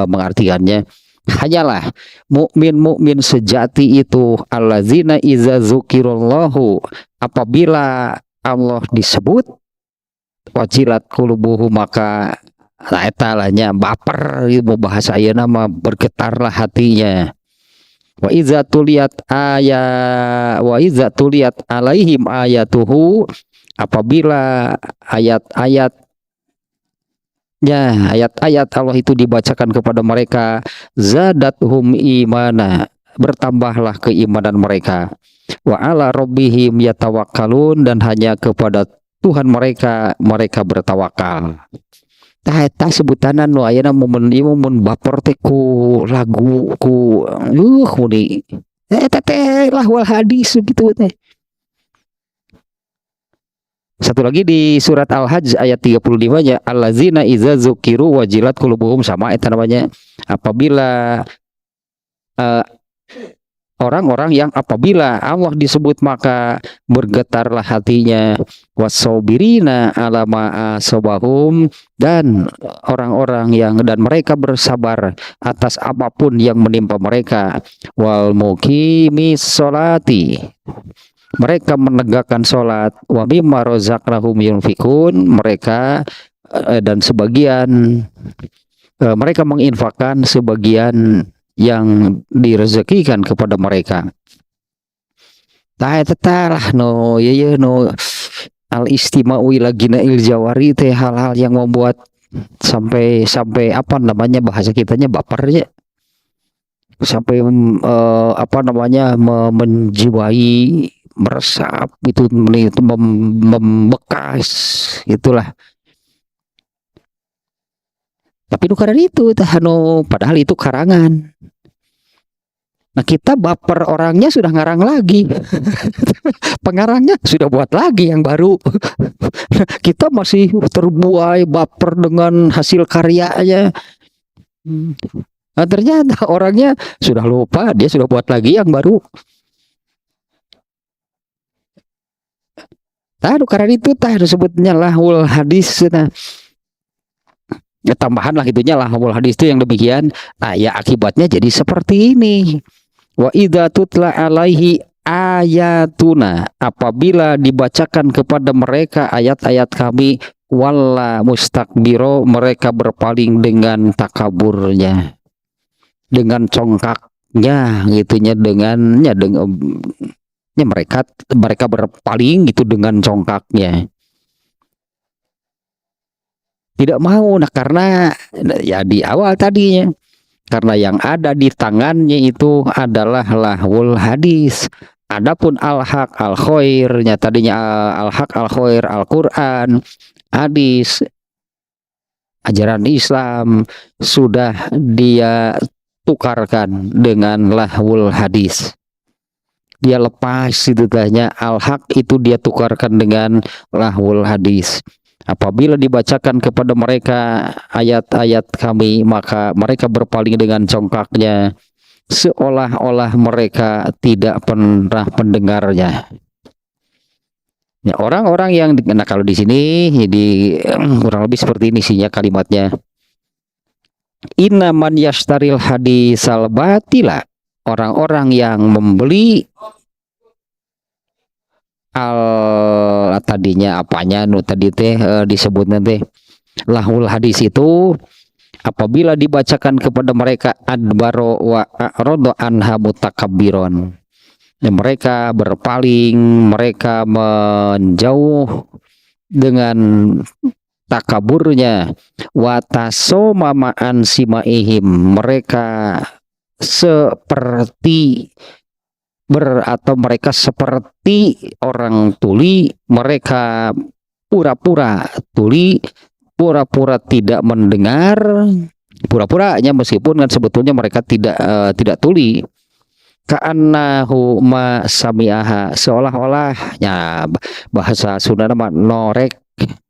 Speaker 1: mengartikannya. Hanyalah mukmin sejati itu allazina iza zukirallahu, apabila Allah disebut, wajilat qulubuhum, maka etalanya baper, mau bahasa ayeuna mah bergetarlah hatinya. Wa iza tuliyat alaihim ayatuhu, apabila ayat-ayat Allah itu dibacakan kepada mereka, zadathum imana, bertambahlah keimanan mereka. Wa ala rabbihim yatawakkalun, dan hanya kepada Tuhan mereka bertawakal. Tah sebutanan nu ayeuna momen baper teh ku lagu ku muni eta teh lahwal hadis gitu teh. Satu lagi di surat Al-Hajj ayat 35-nya, allazina iza zukiru wajilat qulubuhum, sama eta namanya, apabila orang-orang yang apabila Allah disebut maka bergetarlah hatinya, wasobirina ala ma'asobahum, dan orang-orang yang dan mereka bersabar atas apapun yang menimpa mereka, wal muqimis sholati, mereka menegakkan sholat, wa mimma razaqnahum yunfikun, mereka dan sebagian mereka menginfakkan sebagian yang direzekikan kepada mereka. Tah no ya no al istima'u ila gina'il jawari teh, hal-hal yang membuat sampai apa namanya bahasa kitanya bapernya, sampai menjiwai, meresap itu membekas itulah. Tapi nukaran itu padahal itu karangan. Nah kita baper orangnya sudah ngarang lagi. Pengarangnya sudah buat lagi yang baru. Kita masih terbuai baper dengan hasil karyanya. Nah, ternyata orangnya sudah lupa, dia sudah buat lagi yang baru. Karena itu disebutnya lahul hadis. Nah, Ya, tambahan lah itunya lahul hadis itu yang demikian. Nah ya akibatnya jadi seperti ini. Wa idza tutla alaihi ayatuna, apabila dibacakan kepada mereka ayat-ayat kami, walla mustakbiro, mereka berpaling dengan takaburnya, dengan congkaknya gitunya, dengan ya mereka mereka berpaling gitu dengan congkaknya, tidak mau. Nah karena ya di awal tadinya, karena yang ada di tangannya itu adalah lahwul hadis. Adapun al-haq al-khairnya tadinya, al-haq al-khair Al-Quran, hadis, ajaran Islam, sudah dia tukarkan dengan lahwul hadis. Dia lepas itu tanya, al-haq itu dia tukarkan dengan lahwul hadis. Apabila dibacakan kepada mereka ayat-ayat kami, maka mereka berpaling dengan congkaknya, seolah-olah mereka tidak pernah mendengarnya. Ya, orang-orang yang, nah kalau di sini jadi kurang lebih seperti ini sihnya kalimatnya. Inna man yashtaril hadisal batila, orang-orang yang membeli tadinya apanya tadi teh disebut nanti lahul hadis itu, apabila dibacakan kepada mereka adbaro wa a'radu anha mutakabbiron, ya, mereka berpaling, mereka menjauh dengan takaburnya, watasoma ma'an simaihim, mereka seperti atau mereka seperti orang tuli, mereka pura-pura tuli, pura-pura tidak mendengar, pura-puranya meskipun kan sebetulnya mereka tidak tuli. Ka'annahu ma sami'aha, seolah-olah ya bahasa Sunda nama norek,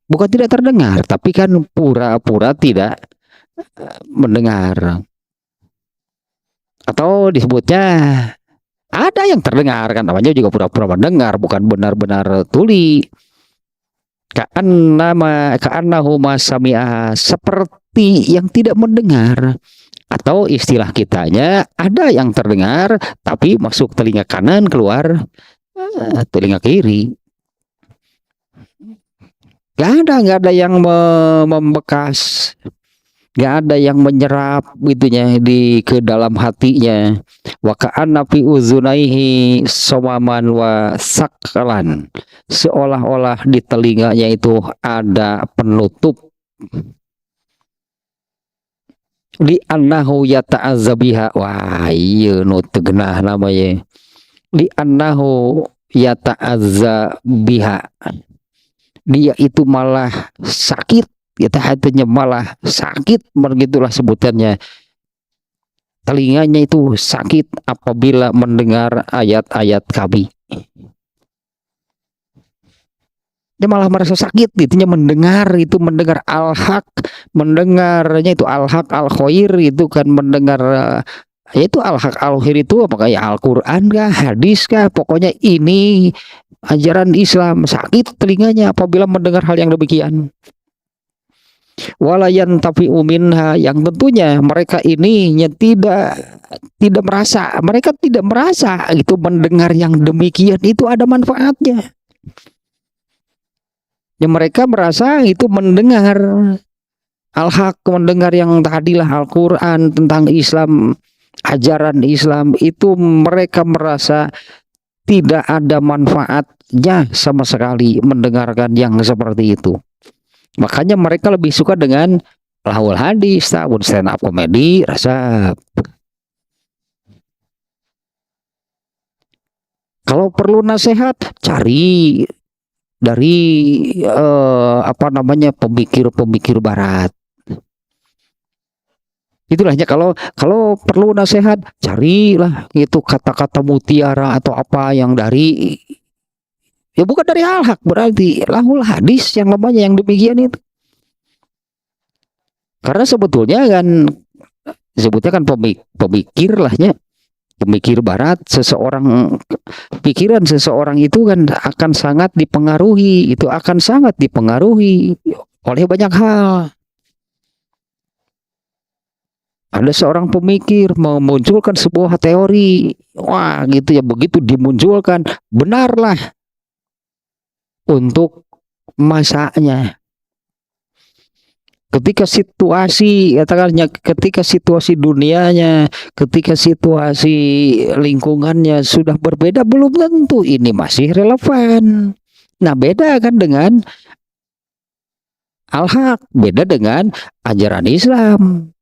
Speaker 1: bukan tidak terdengar tapi kan pura-pura tidak mendengar, atau disebutnya ada yang terdengar kan, namanya juga pura-pura mendengar, bukan benar-benar tuli. Ka'annahu ma sami'aha, seperti yang tidak mendengar, atau istilah kitanya ada yang terdengar tapi masuk telinga kanan, keluar telinga kiri. Gak ada yang membekas, gak ada yang menyerap gitunya ke dalam hatinya. Wa ka'anna fi uzunaihi somaman wa sakalan, seolah-olah di telinganya itu ada penutup. Li annahu yata'azzabiha, wah iya nu tegenah namanya, li annahu yata'azzabiha, dia itu malah sakit, kita hatinya malah sakit, begitulah sebutannya, telinganya itu sakit apabila mendengar ayat-ayat kami. Dia malah merasa sakit, itunya mendengar al-haq, mendengarnya itu al-haq al-khair, itu kan mendengar yaitu al-haq al-khair itu apakah ya Al-Quran kah, hadis kah, pokoknya ini ajaran Islam, sakit telinganya apabila mendengar hal yang demikian. Walayan tapi uminha, yang tentunya mereka ini tidak merasa itu mendengar yang demikian itu ada manfaatnya. Ya, mereka merasa itu mendengar al-haq, mendengar yang tadilah Al-Quran tentang Islam, ajaran Islam, itu mereka merasa tidak ada manfaatnya sama sekali mendengarkan yang seperti itu. Makanya mereka lebih suka dengan lahul hadis, tahun stand up komedi, rasa. Kalau perlu nasihat, cari dari pemikir-pemikir barat. Itulahnya kalau perlu nasihat, carilah itu kata-kata mutiara atau apa yang dari, ya bukan dari al-haq, berarti lahul hadis yang namanya yang demikian itu. Karena sebetulnya kan pemikir lahnya, pemikir barat, pikiran seseorang itu kan akan sangat dipengaruhi oleh banyak hal. Ada seorang pemikir memunculkan sebuah teori, wah gitu ya, begitu dimunculkan benarlah untuk masanya. Ketika situasi, katakannya, ketika situasi dunianya, ketika situasi lingkungannya sudah berbeda, belum tentu ini masih relevan. Nah, beda kan dengan al-haq, beda dengan ajaran Islam.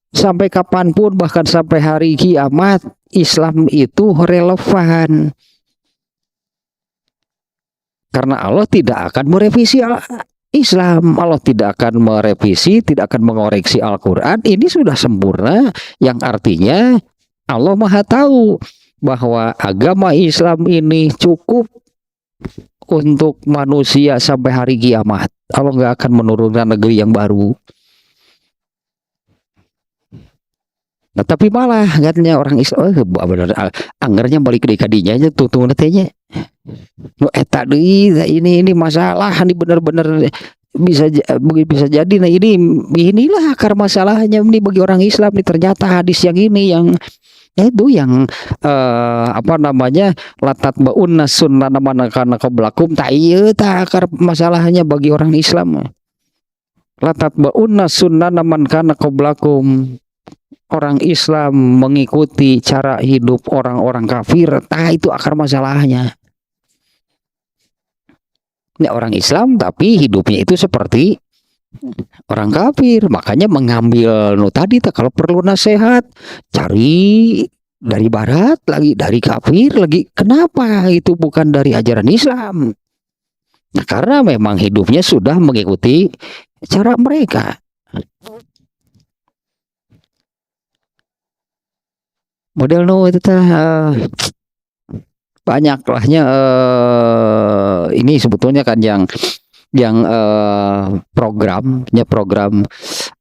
Speaker 1: Sampai kapanpun, bahkan sampai hari kiamat, Islam itu relevan. Karena Allah tidak akan merevisi Islam. Allah tidak akan merevisi, tidak akan mengoreksi Al-Quran. Ini sudah sempurna, yang artinya Allah Maha tahu bahwa agama Islam ini cukup untuk manusia sampai hari kiamat. Allah nggak akan menurunkan negeri yang baru. Nah, tapi malah katanya orang Islam, bener anggernya balik ke kadinya aja tuh nantinya. No, ini masalah, ini benar-benar bisa jadi. Nah, inilah akar masalahnya ini bagi orang Islam. Ini ternyata hadis yang ini yang itu yang latat baunna sunnah manakana qablakum, tak iya tak akar masalahnya bagi orang Islam. Latat baunna sunnah manakana qablakum, orang Islam mengikuti cara hidup orang-orang kafir, itu akar masalahnya. Ini orang Islam tapi hidupnya itu seperti orang kafir, makanya mengambil tadi kalau perlu nasihat cari dari barat lagi, dari kafir lagi. Kenapa itu bukan dari ajaran Islam? Nah, karena memang hidupnya sudah mengikuti cara mereka. Model itu banyak lahnya. Ini sebetulnya kan yang program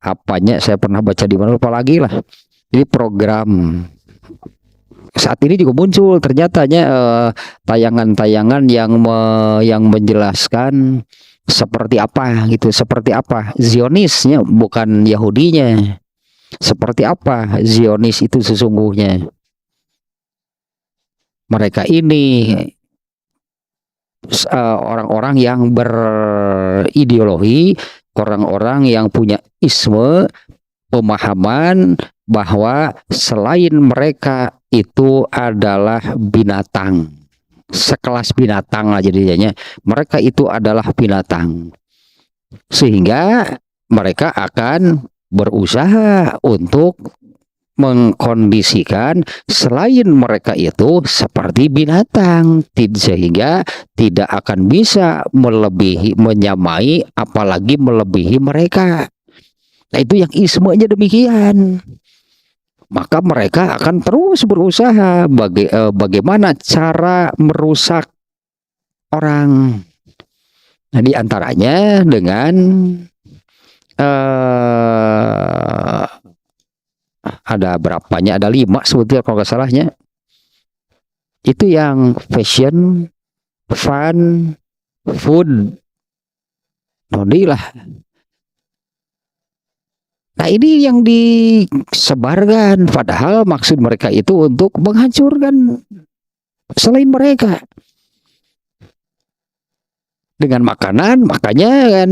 Speaker 1: apanya saya pernah baca di mana lupa lagi lah. Ini program saat ini juga muncul ternyatanya tayangan-tayangan yang menjelaskan seperti apa gitu, seperti apa Zionisnya, bukan Yahudinya. Seperti apa Zionis itu sesungguhnya. Mereka ini orang-orang yang berideologi, orang-orang yang punya isme, pemahaman bahwa selain mereka itu adalah binatang, sekelas binatang lah jadinya. Mereka itu adalah binatang, sehingga mereka akan berusaha untuk mengkondisikan selain mereka itu seperti binatang, sehingga tidak akan bisa melebihi, menyamai, apalagi melebihi mereka. Nah, itu yang ismenya demikian. Maka mereka akan terus berusaha bagaimana cara merusak orang. Nah, diantaranya dengan ada berapanya, ada 5 sebetulnya kalau nggak salahnya. Itu yang fashion, fun, food, lah. Nah, ini yang disebarkan, padahal maksud mereka itu untuk menghancurkan selain mereka dengan makanan. Makanya kan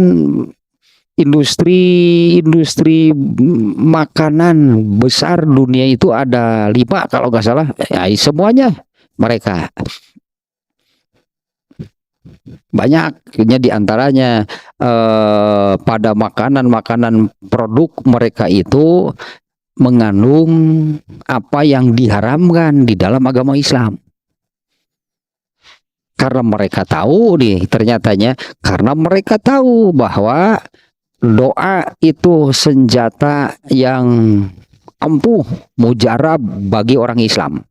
Speaker 1: industri makanan besar dunia itu ada 5 kalau nggak salah, ya semuanya mereka. Banyaknya diantaranya pada makanan produk mereka itu mengandung apa yang diharamkan di dalam agama Islam. Karena mereka tahu ternyatanya karena mereka tahu bahwa doa itu senjata yang ampuh, mujarab bagi orang Islam.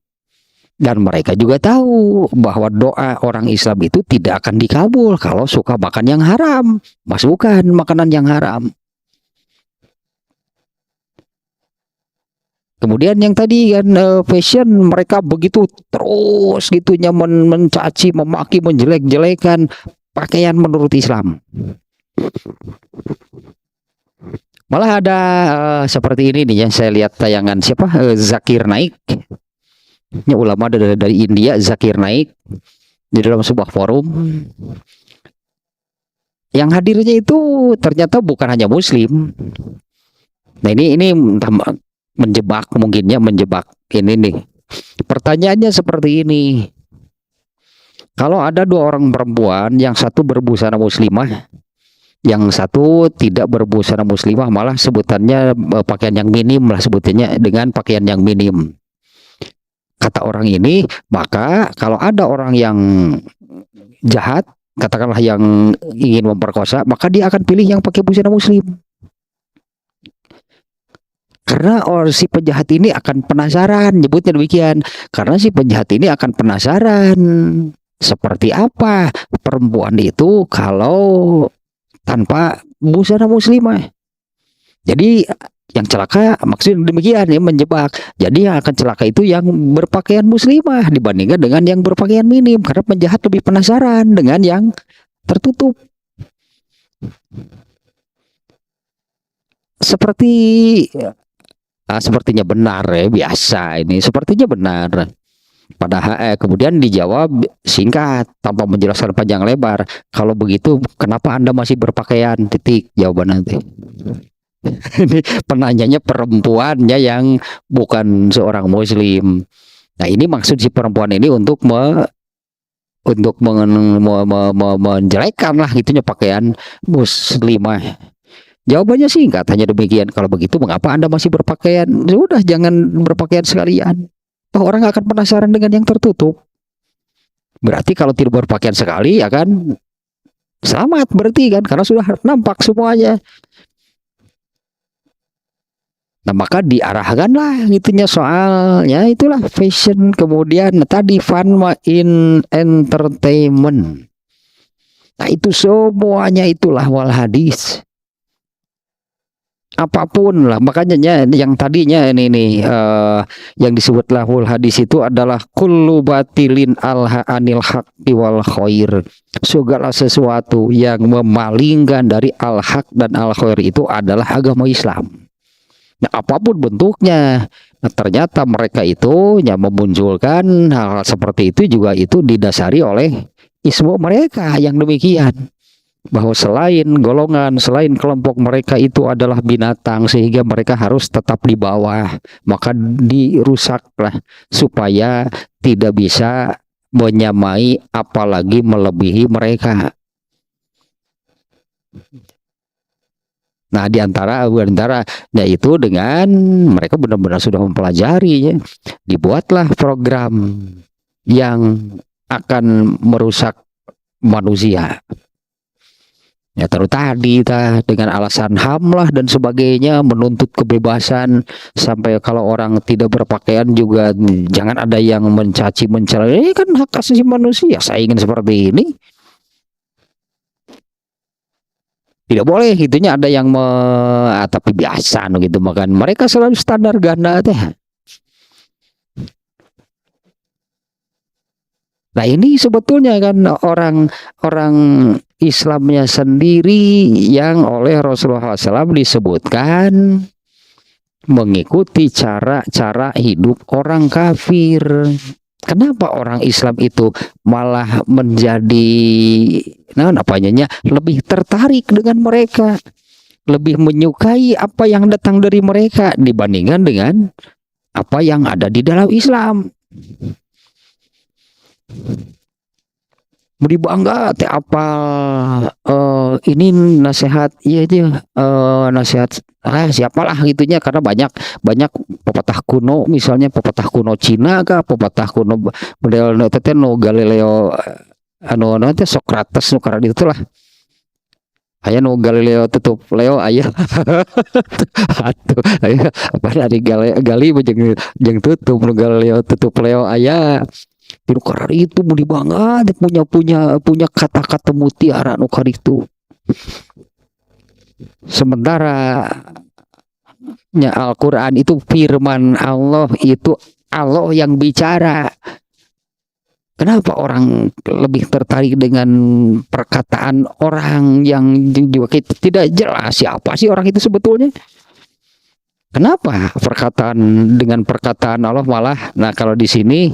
Speaker 1: Dan mereka juga tahu bahwa doa orang Islam itu tidak akan dikabul kalau suka makan yang haram, masukkan makanan yang haram. Kemudian yang tadi kan fashion, mereka begitu terus gitunya mencaci, memaki, menjelek-jelekan pakaian menurut Islam. Malah ada seperti ini nih yang saya lihat tayangan siapa Zakir Naik, ini ulama dari India, Zakir Naik, di dalam sebuah forum yang hadirnya itu ternyata bukan hanya Muslim. Nah ini entah menjebak, mungkinnya menjebak ini nih. Pertanyaannya seperti ini. Kalau ada dua orang perempuan, yang satu berbusana muslimah, yang satu tidak berbusana muslimah, malah sebutannya pakaian yang minim lah, sebutannya dengan pakaian yang minim. Kata orang ini, maka kalau ada orang yang jahat, katakanlah yang ingin memperkosa, maka dia akan pilih yang pakai busana muslim. Karena si penjahat ini akan penasaran, nyebutnya demikian. Karena si penjahat ini akan penasaran seperti apa perempuan itu kalau tanpa busana muslimah. Jadi yang celaka maksudnya demikian ya, menjebak. Jadi yang akan celaka itu yang berpakaian muslimah dibandingkan dengan yang berpakaian minim, karena penjahat lebih penasaran dengan yang tertutup. Sepertinya benar ya, biasa ini sepertinya benar. Padahal kemudian dijawab singkat tanpa menjelaskan panjang lebar. Kalau begitu kenapa Anda masih berpakaian? Titik jawaban nanti. Ini penanyanya perempuannya yang bukan seorang muslim. Nah ini maksud si perempuan ini untuk menjelekkan lah gitunya pakaian muslimah. Jawabannya singkat, hanya demikian. Kalau begitu mengapa Anda masih berpakaian? Sudah, jangan berpakaian sekalian. Toh orang akan penasaran dengan yang tertutup. Berarti kalau tidak berpakaian sekali akan selamat berarti kan, karena sudah nampak semuanya. Nah maka diarahkanlah gitunya soalnya, itulah fashion, kemudian tadi fun in entertainment. Nah itu semuanya itulah wal hadis. Apapun lah, makanya yang tadinya ini yang disebut lahul hadis itu adalah kullu batilin anil haqqi wal khair. Segala sesuatu yang memalingkan dari al haq dan al khair itu adalah agama Islam. Nah, apapun bentuknya. Nah, ternyata mereka itu yang memunculkan hal seperti itu juga itu didasari oleh ismu mereka yang demikian, bahwa selain golongan, selain kelompok mereka itu adalah binatang, sehingga mereka harus tetap di bawah, maka dirusaklah supaya tidak bisa menyamai apalagi melebihi mereka. Nah diantara yaitu dengan mereka benar-benar sudah mempelajari ya, dibuatlah program yang akan merusak manusia. Ya terus tadi dengan alasan HAM lah dan sebagainya, menuntut kebebasan, sampai kalau orang tidak berpakaian juga jangan ada yang mencaci mencela. Ini kan hak asasi manusia, saya ingin seperti ini. Tidak boleh gitunya ada yang tapi biasa gitu, makan mereka selalu standar ganda teh. Nah ini sebetulnya kan orang Islamnya sendiri yang oleh Rasulullah SAW disebutkan mengikuti cara-cara hidup orang kafir. Kenapa orang Islam itu malah menjadi lebih tertarik dengan mereka, lebih menyukai apa yang datang dari mereka dibandingkan dengan apa yang ada di dalam Islam? Beri bangga teh apa ini nasihat iya itu nasihat siapalah gitunya, karena banyak pepatah kuno, misalnya pepatah kuno Cina kah, pepatah kuno model no Galileo nanti Socrates nu karena itulah aya nu Galileo tutup Leo aya atuh aya apa dari gali jeung tutup nu Galileo tutup Leo aya. Nukar itu mudi banget punya kata-kata mutiara nukar itu. Sementara Al-Quran itu firman Allah, itu Allah yang bicara. Kenapa orang lebih tertarik dengan perkataan orang yang juga tidak jelas siapa sih orang itu sebetulnya? Kenapa dengan perkataan Allah malah, nah kalau di sini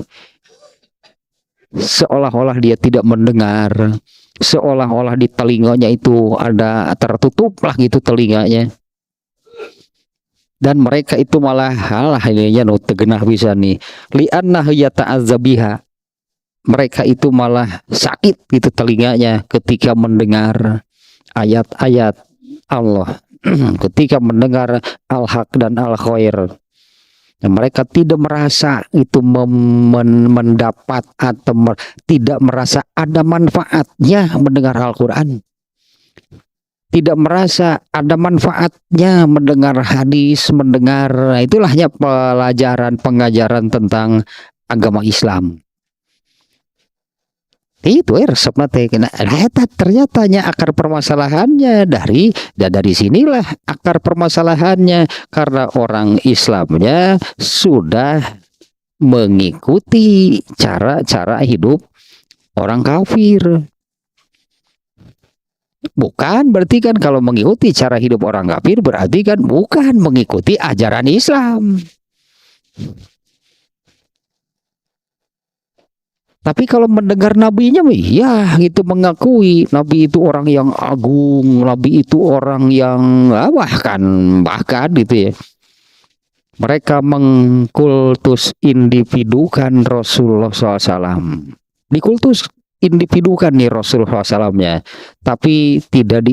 Speaker 1: seolah-olah dia tidak mendengar, seolah-olah di telinganya itu ada tertutup lah gitu telinganya, dan mereka itu malah halah ininya no tegenah bisa nih li'annahu yata'azzabiha, mereka itu malah sakit gitu telinganya ketika mendengar ayat-ayat Allah, ketika mendengar al-haq dan al-khair. Mereka tidak merasa itu mendapat atau tidak merasa ada manfaatnya mendengar Al-Quran, tidak merasa ada manfaatnya mendengar hadis, mendengar itulah hanya pelajaran pengajaran tentang agama Islam. Itu resepnya ternyata akar permasalahannya dari sinilah akar permasalahannya, karena orang Islamnya sudah mengikuti cara-cara hidup orang kafir. Bukan berarti kan kalau mengikuti cara hidup orang kafir berarti kan bukan mengikuti ajaran Islam. Tapi kalau mendengar nabinya, ya itu mengakui nabi itu orang yang agung, nabi itu orang yang bahkan gitu ya. Mereka mengkultus individukan Rasulullah SAW. Dikultus individukan nih Rasulullah SAW-nya, tapi tidak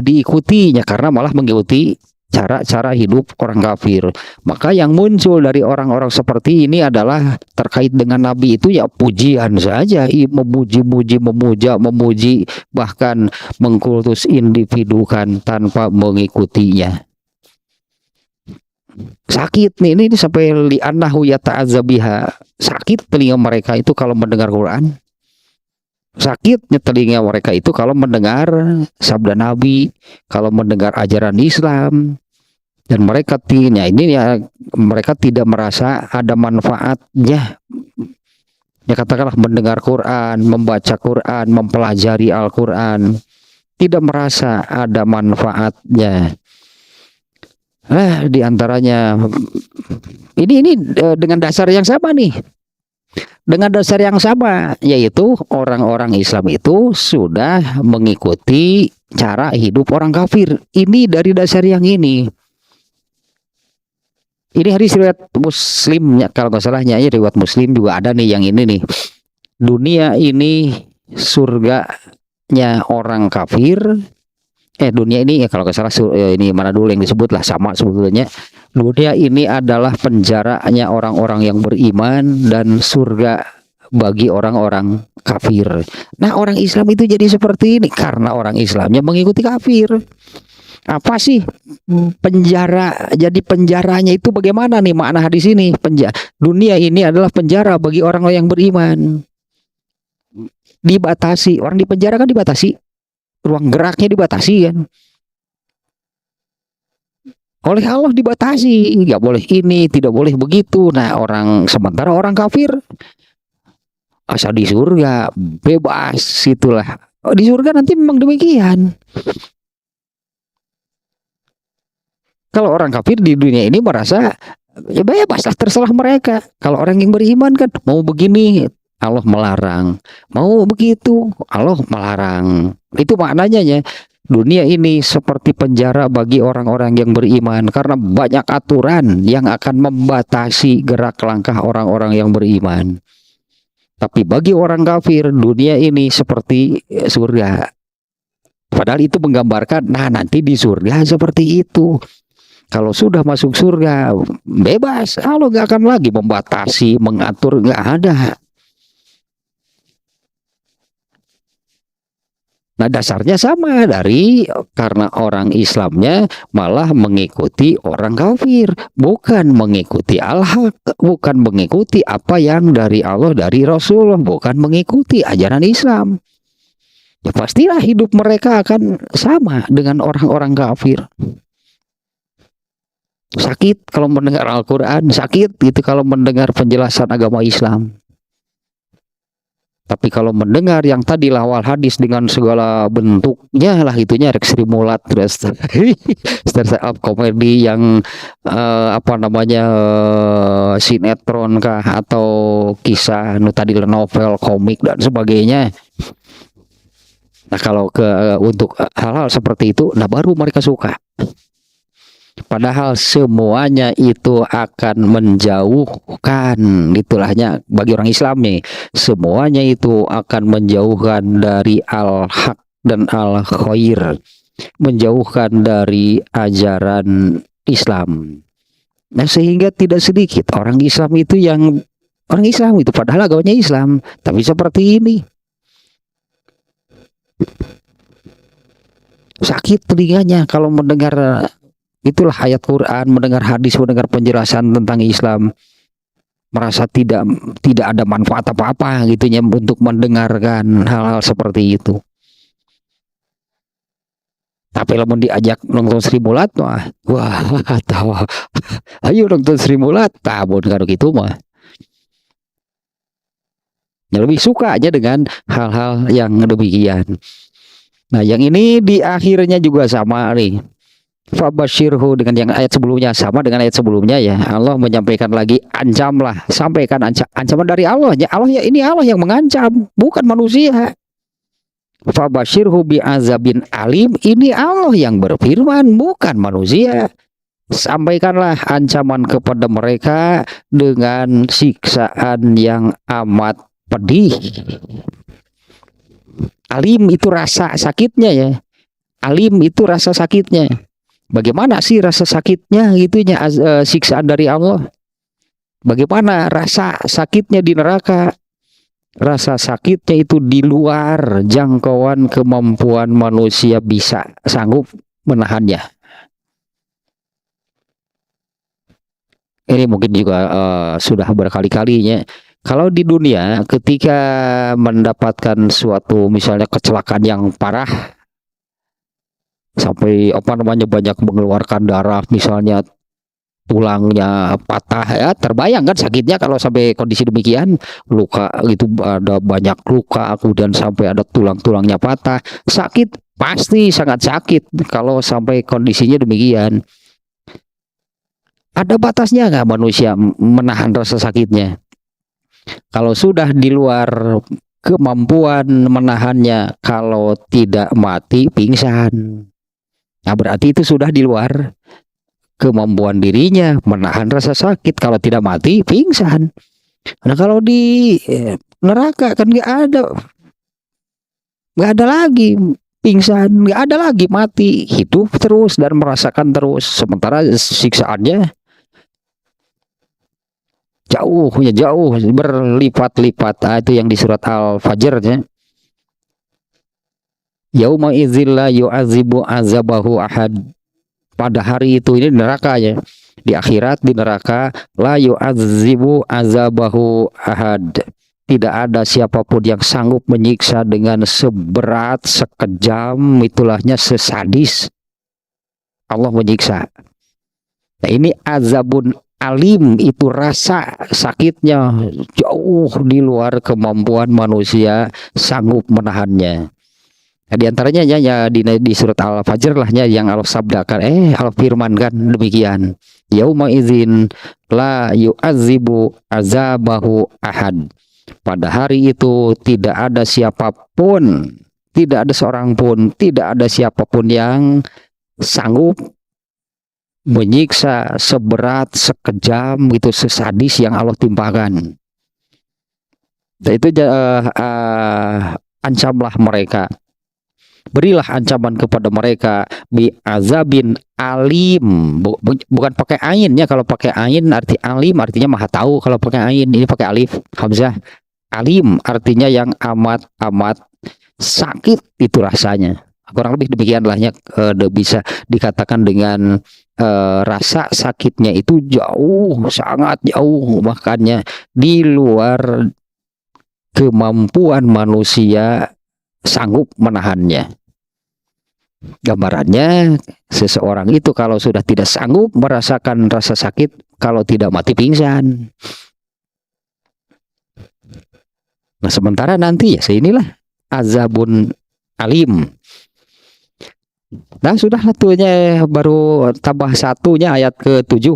Speaker 1: diikutinya karena malah mengikuti cara-cara hidup orang kafir. Maka yang muncul dari orang-orang seperti ini adalah terkait dengan Nabi itu ya pujian saja, memuji, bahkan mengkultus individukan tanpa mengikutinya. Sakit nih ini sampai li'annahu yata'azzabiha, sakit telinga mereka itu kalau mendengar Quran. Sakitnya telinga mereka itu kalau mendengar sabda Nabi, kalau mendengar ajaran Islam, dan mereka mereka tidak merasa ada manfaatnya. Ya katakanlah mendengar Quran, membaca Quran, mempelajari Al-Quran, tidak merasa ada manfaatnya. Di antaranya ini dengan dasar yang sama nih. Dengan dasar yang sama, yaitu orang-orang Islam itu sudah mengikuti cara hidup orang kafir. Ini dari dasar yang ini. Ini hadis riwayat Muslim, kalau nggak salahnya ya riwayat Muslim juga ada nih yang ini nih. Dunia ini surganya orang kafir. Dunia ini kalau nggak salah ini mana dulu yang disebut lah sama sebetulnya. Dunia ini adalah penjaranya orang-orang yang beriman dan surga bagi orang-orang kafir. Nah orang Islam itu jadi seperti ini karena orang Islamnya mengikuti kafir. Apa sih penjara? Jadi penjaranya itu bagaimana nih makna hadis ini? Dunia ini adalah penjara bagi orang-orang yang beriman. Dibatasi, orang di penjara kan dibatasi. Ruang geraknya dibatasi kan. Oleh Allah dibatasi, nggak boleh ini, tidak boleh begitu. Nah sementara orang kafir asal di surga bebas itulah. Di surga nanti memang demikian. Kalau orang kafir di dunia ini merasa ya bebaslah, terserah mereka. Kalau orang yang beriman kan mau begini Allah melarang, mau begitu Allah melarang. Itu maknanya ya. Dunia ini seperti penjara bagi orang-orang yang beriman karena banyak aturan yang akan membatasi gerak langkah orang-orang yang beriman. Tapi bagi orang kafir dunia ini seperti surga. Padahal itu menggambarkan nanti di surga seperti itu. Kalau sudah masuk surga bebas, Allah gak akan lagi membatasi, mengatur, gak ada. Nah dasarnya sama karena orang Islamnya malah mengikuti orang kafir, bukan mengikuti al-haq, bukan mengikuti apa yang dari Allah, dari Rasulullah, bukan mengikuti ajaran Islam. Ya pastilah hidup mereka akan sama dengan orang-orang kafir. Sakit kalau mendengar Al-Quran, sakit gitu kalau mendengar penjelasan agama Islam. Tapi kalau mendengar yang tadi lawal hadis dengan segala bentuknya lah, itunya rek Sri Mulat terus stand up komedi yang apa namanya, sinetron kah atau kisah nu tadi novel, komik dan sebagainya. Nah kalau untuk hal-hal seperti itu, nah baru mereka suka. Padahal semuanya itu akan menjauhkan, itulahnya bagi orang Islam nih, semuanya itu akan menjauhkan dari al-haq dan al-khair, menjauhkan dari ajaran Islam. Nah sehingga tidak sedikit orang Islam itu padahal agamanya Islam, tapi seperti ini, sakit telinganya kalau mendengar itulah ayat Quran, mendengar hadis, mendengar penjelasan tentang Islam, merasa tidak ada manfaat apa-apa gitunya untuk mendengarkan hal-hal seperti itu. Tapi lamun diajak nonton Sri Mulat mah, wah tahu, ayo nonton Sri Mulat, tabun karo gitu mah. Ya, lebih suka aja dengan hal-hal yang demikian. Nah, yang ini di akhirnya juga sama nih. Fabashirhu, dengan yang ayat sebelumnya, sama dengan ayat sebelumnya ya. Allah menyampaikan lagi, ancamlah, sampaikan ancaman dari Allah. Ya Allah, ya ini Allah yang mengancam, bukan manusia. Fabashirhu bi'azabin alim, ini Allah yang berfirman, bukan manusia. Sampaikanlah ancaman kepada mereka dengan siksaan yang amat pedih. Alim itu rasa sakitnya ya. Alim itu rasa sakitnya. Bagaimana sih rasa sakitnya gitunya, siksaan dari Allah? Bagaimana rasa sakitnya di neraka? Rasa sakitnya itu di luar jangkauan kemampuan manusia bisa sanggup menahannya. Ini mungkin juga sudah berkali-kalinya. Kalau di dunia ketika mendapatkan suatu misalnya kecelakaan yang parah, sampai apa namanya banyak mengeluarkan darah, misalnya tulangnya patah ya, terbayang kan sakitnya kalau sampai kondisi demikian, luka gitu, ada banyak luka, kemudian sampai ada tulang-tulangnya patah, sakit, pasti sangat sakit kalau sampai kondisinya demikian. Ada batasnya nggak manusia menahan rasa sakitnya? Kalau sudah di luar kemampuan menahannya, kalau tidak mati pingsan. Nah berarti itu sudah di luar kemampuan dirinya menahan rasa sakit. Kalau tidak mati pingsan. Nah kalau di neraka kan nggak ada lagi pingsan, nggak ada lagi mati, hidup terus dan merasakan terus. Sementara siksaannya jauh berlipat-lipat. Itu yang di surat Al-Fajr ya. Yauma idzil la yu'adzibu azabahu ahad. Pada hari itu, ini neraka ya. Di akhirat di neraka, la yu'adzibu azabahu ahad. Tidak ada siapapun yang sanggup menyiksa dengan seberat, sekejam, itulahnya sesadis Allah menyiksa. Nah, ini azabun alim, itu rasa sakitnya jauh di luar kemampuan manusia sanggup menahannya. Nah, di antaranya ya di surat Al-Fajr lah ya, yang Allah sabdakan, Allah firmankan demikian. Yauma idzin la yu'adzibu azabahu ahad. Pada hari itu tidak ada siapapun, tidak ada seorang pun, tidak ada siapapun yang sanggup menyiksa seberat, sekejam gitu, sesadis yang Allah timpakan. Dan itu ancamlah mereka, berilah ancaman kepada mereka bi azabin alim, bukan pakai ain ya. Kalau pakai ain arti alim artinya maha tahu, kalau pakai ain ini pakai alif hamzah. Alim artinya yang amat sakit itu rasanya. Kurang lebih demikianlah ya, bisa dikatakan dengan rasa sakitnya itu jauh, sangat jauh, makanya di luar kemampuan manusia sanggup menahannya. Gambarannya seseorang itu kalau sudah tidak sanggup merasakan rasa sakit, kalau tidak mati pingsan. Nah sementara nanti ya seinilah azabun alim. Nah sudah satunya baru tambah satunya ayat ke-7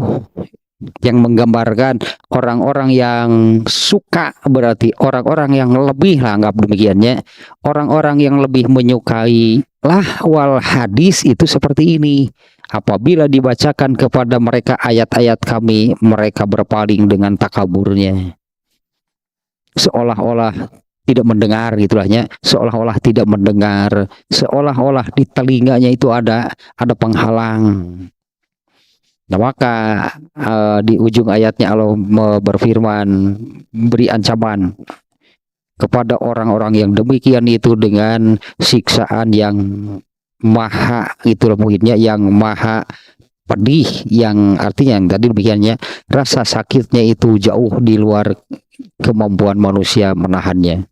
Speaker 1: yang menggambarkan orang-orang yang suka, berarti orang-orang yang lebih lah, anggap demikiannya, orang-orang yang lebih menyukai lahwal hadis itu seperti ini. Apabila dibacakan kepada mereka ayat-ayat kami, mereka berpaling dengan takaburnya, seolah-olah tidak mendengar, gitulahnya, seolah-olah tidak mendengar, seolah-olah di telinganya itu ada penghalang. Nah maka di ujung ayatnya Allah berfirman, beri ancaman kepada orang-orang yang demikian itu dengan siksaan yang maha, itulah mungkinnya, yang maha pedih, yang artinya yang tadi demikiannya, rasa sakitnya itu jauh di luar kemampuan manusia menahannya.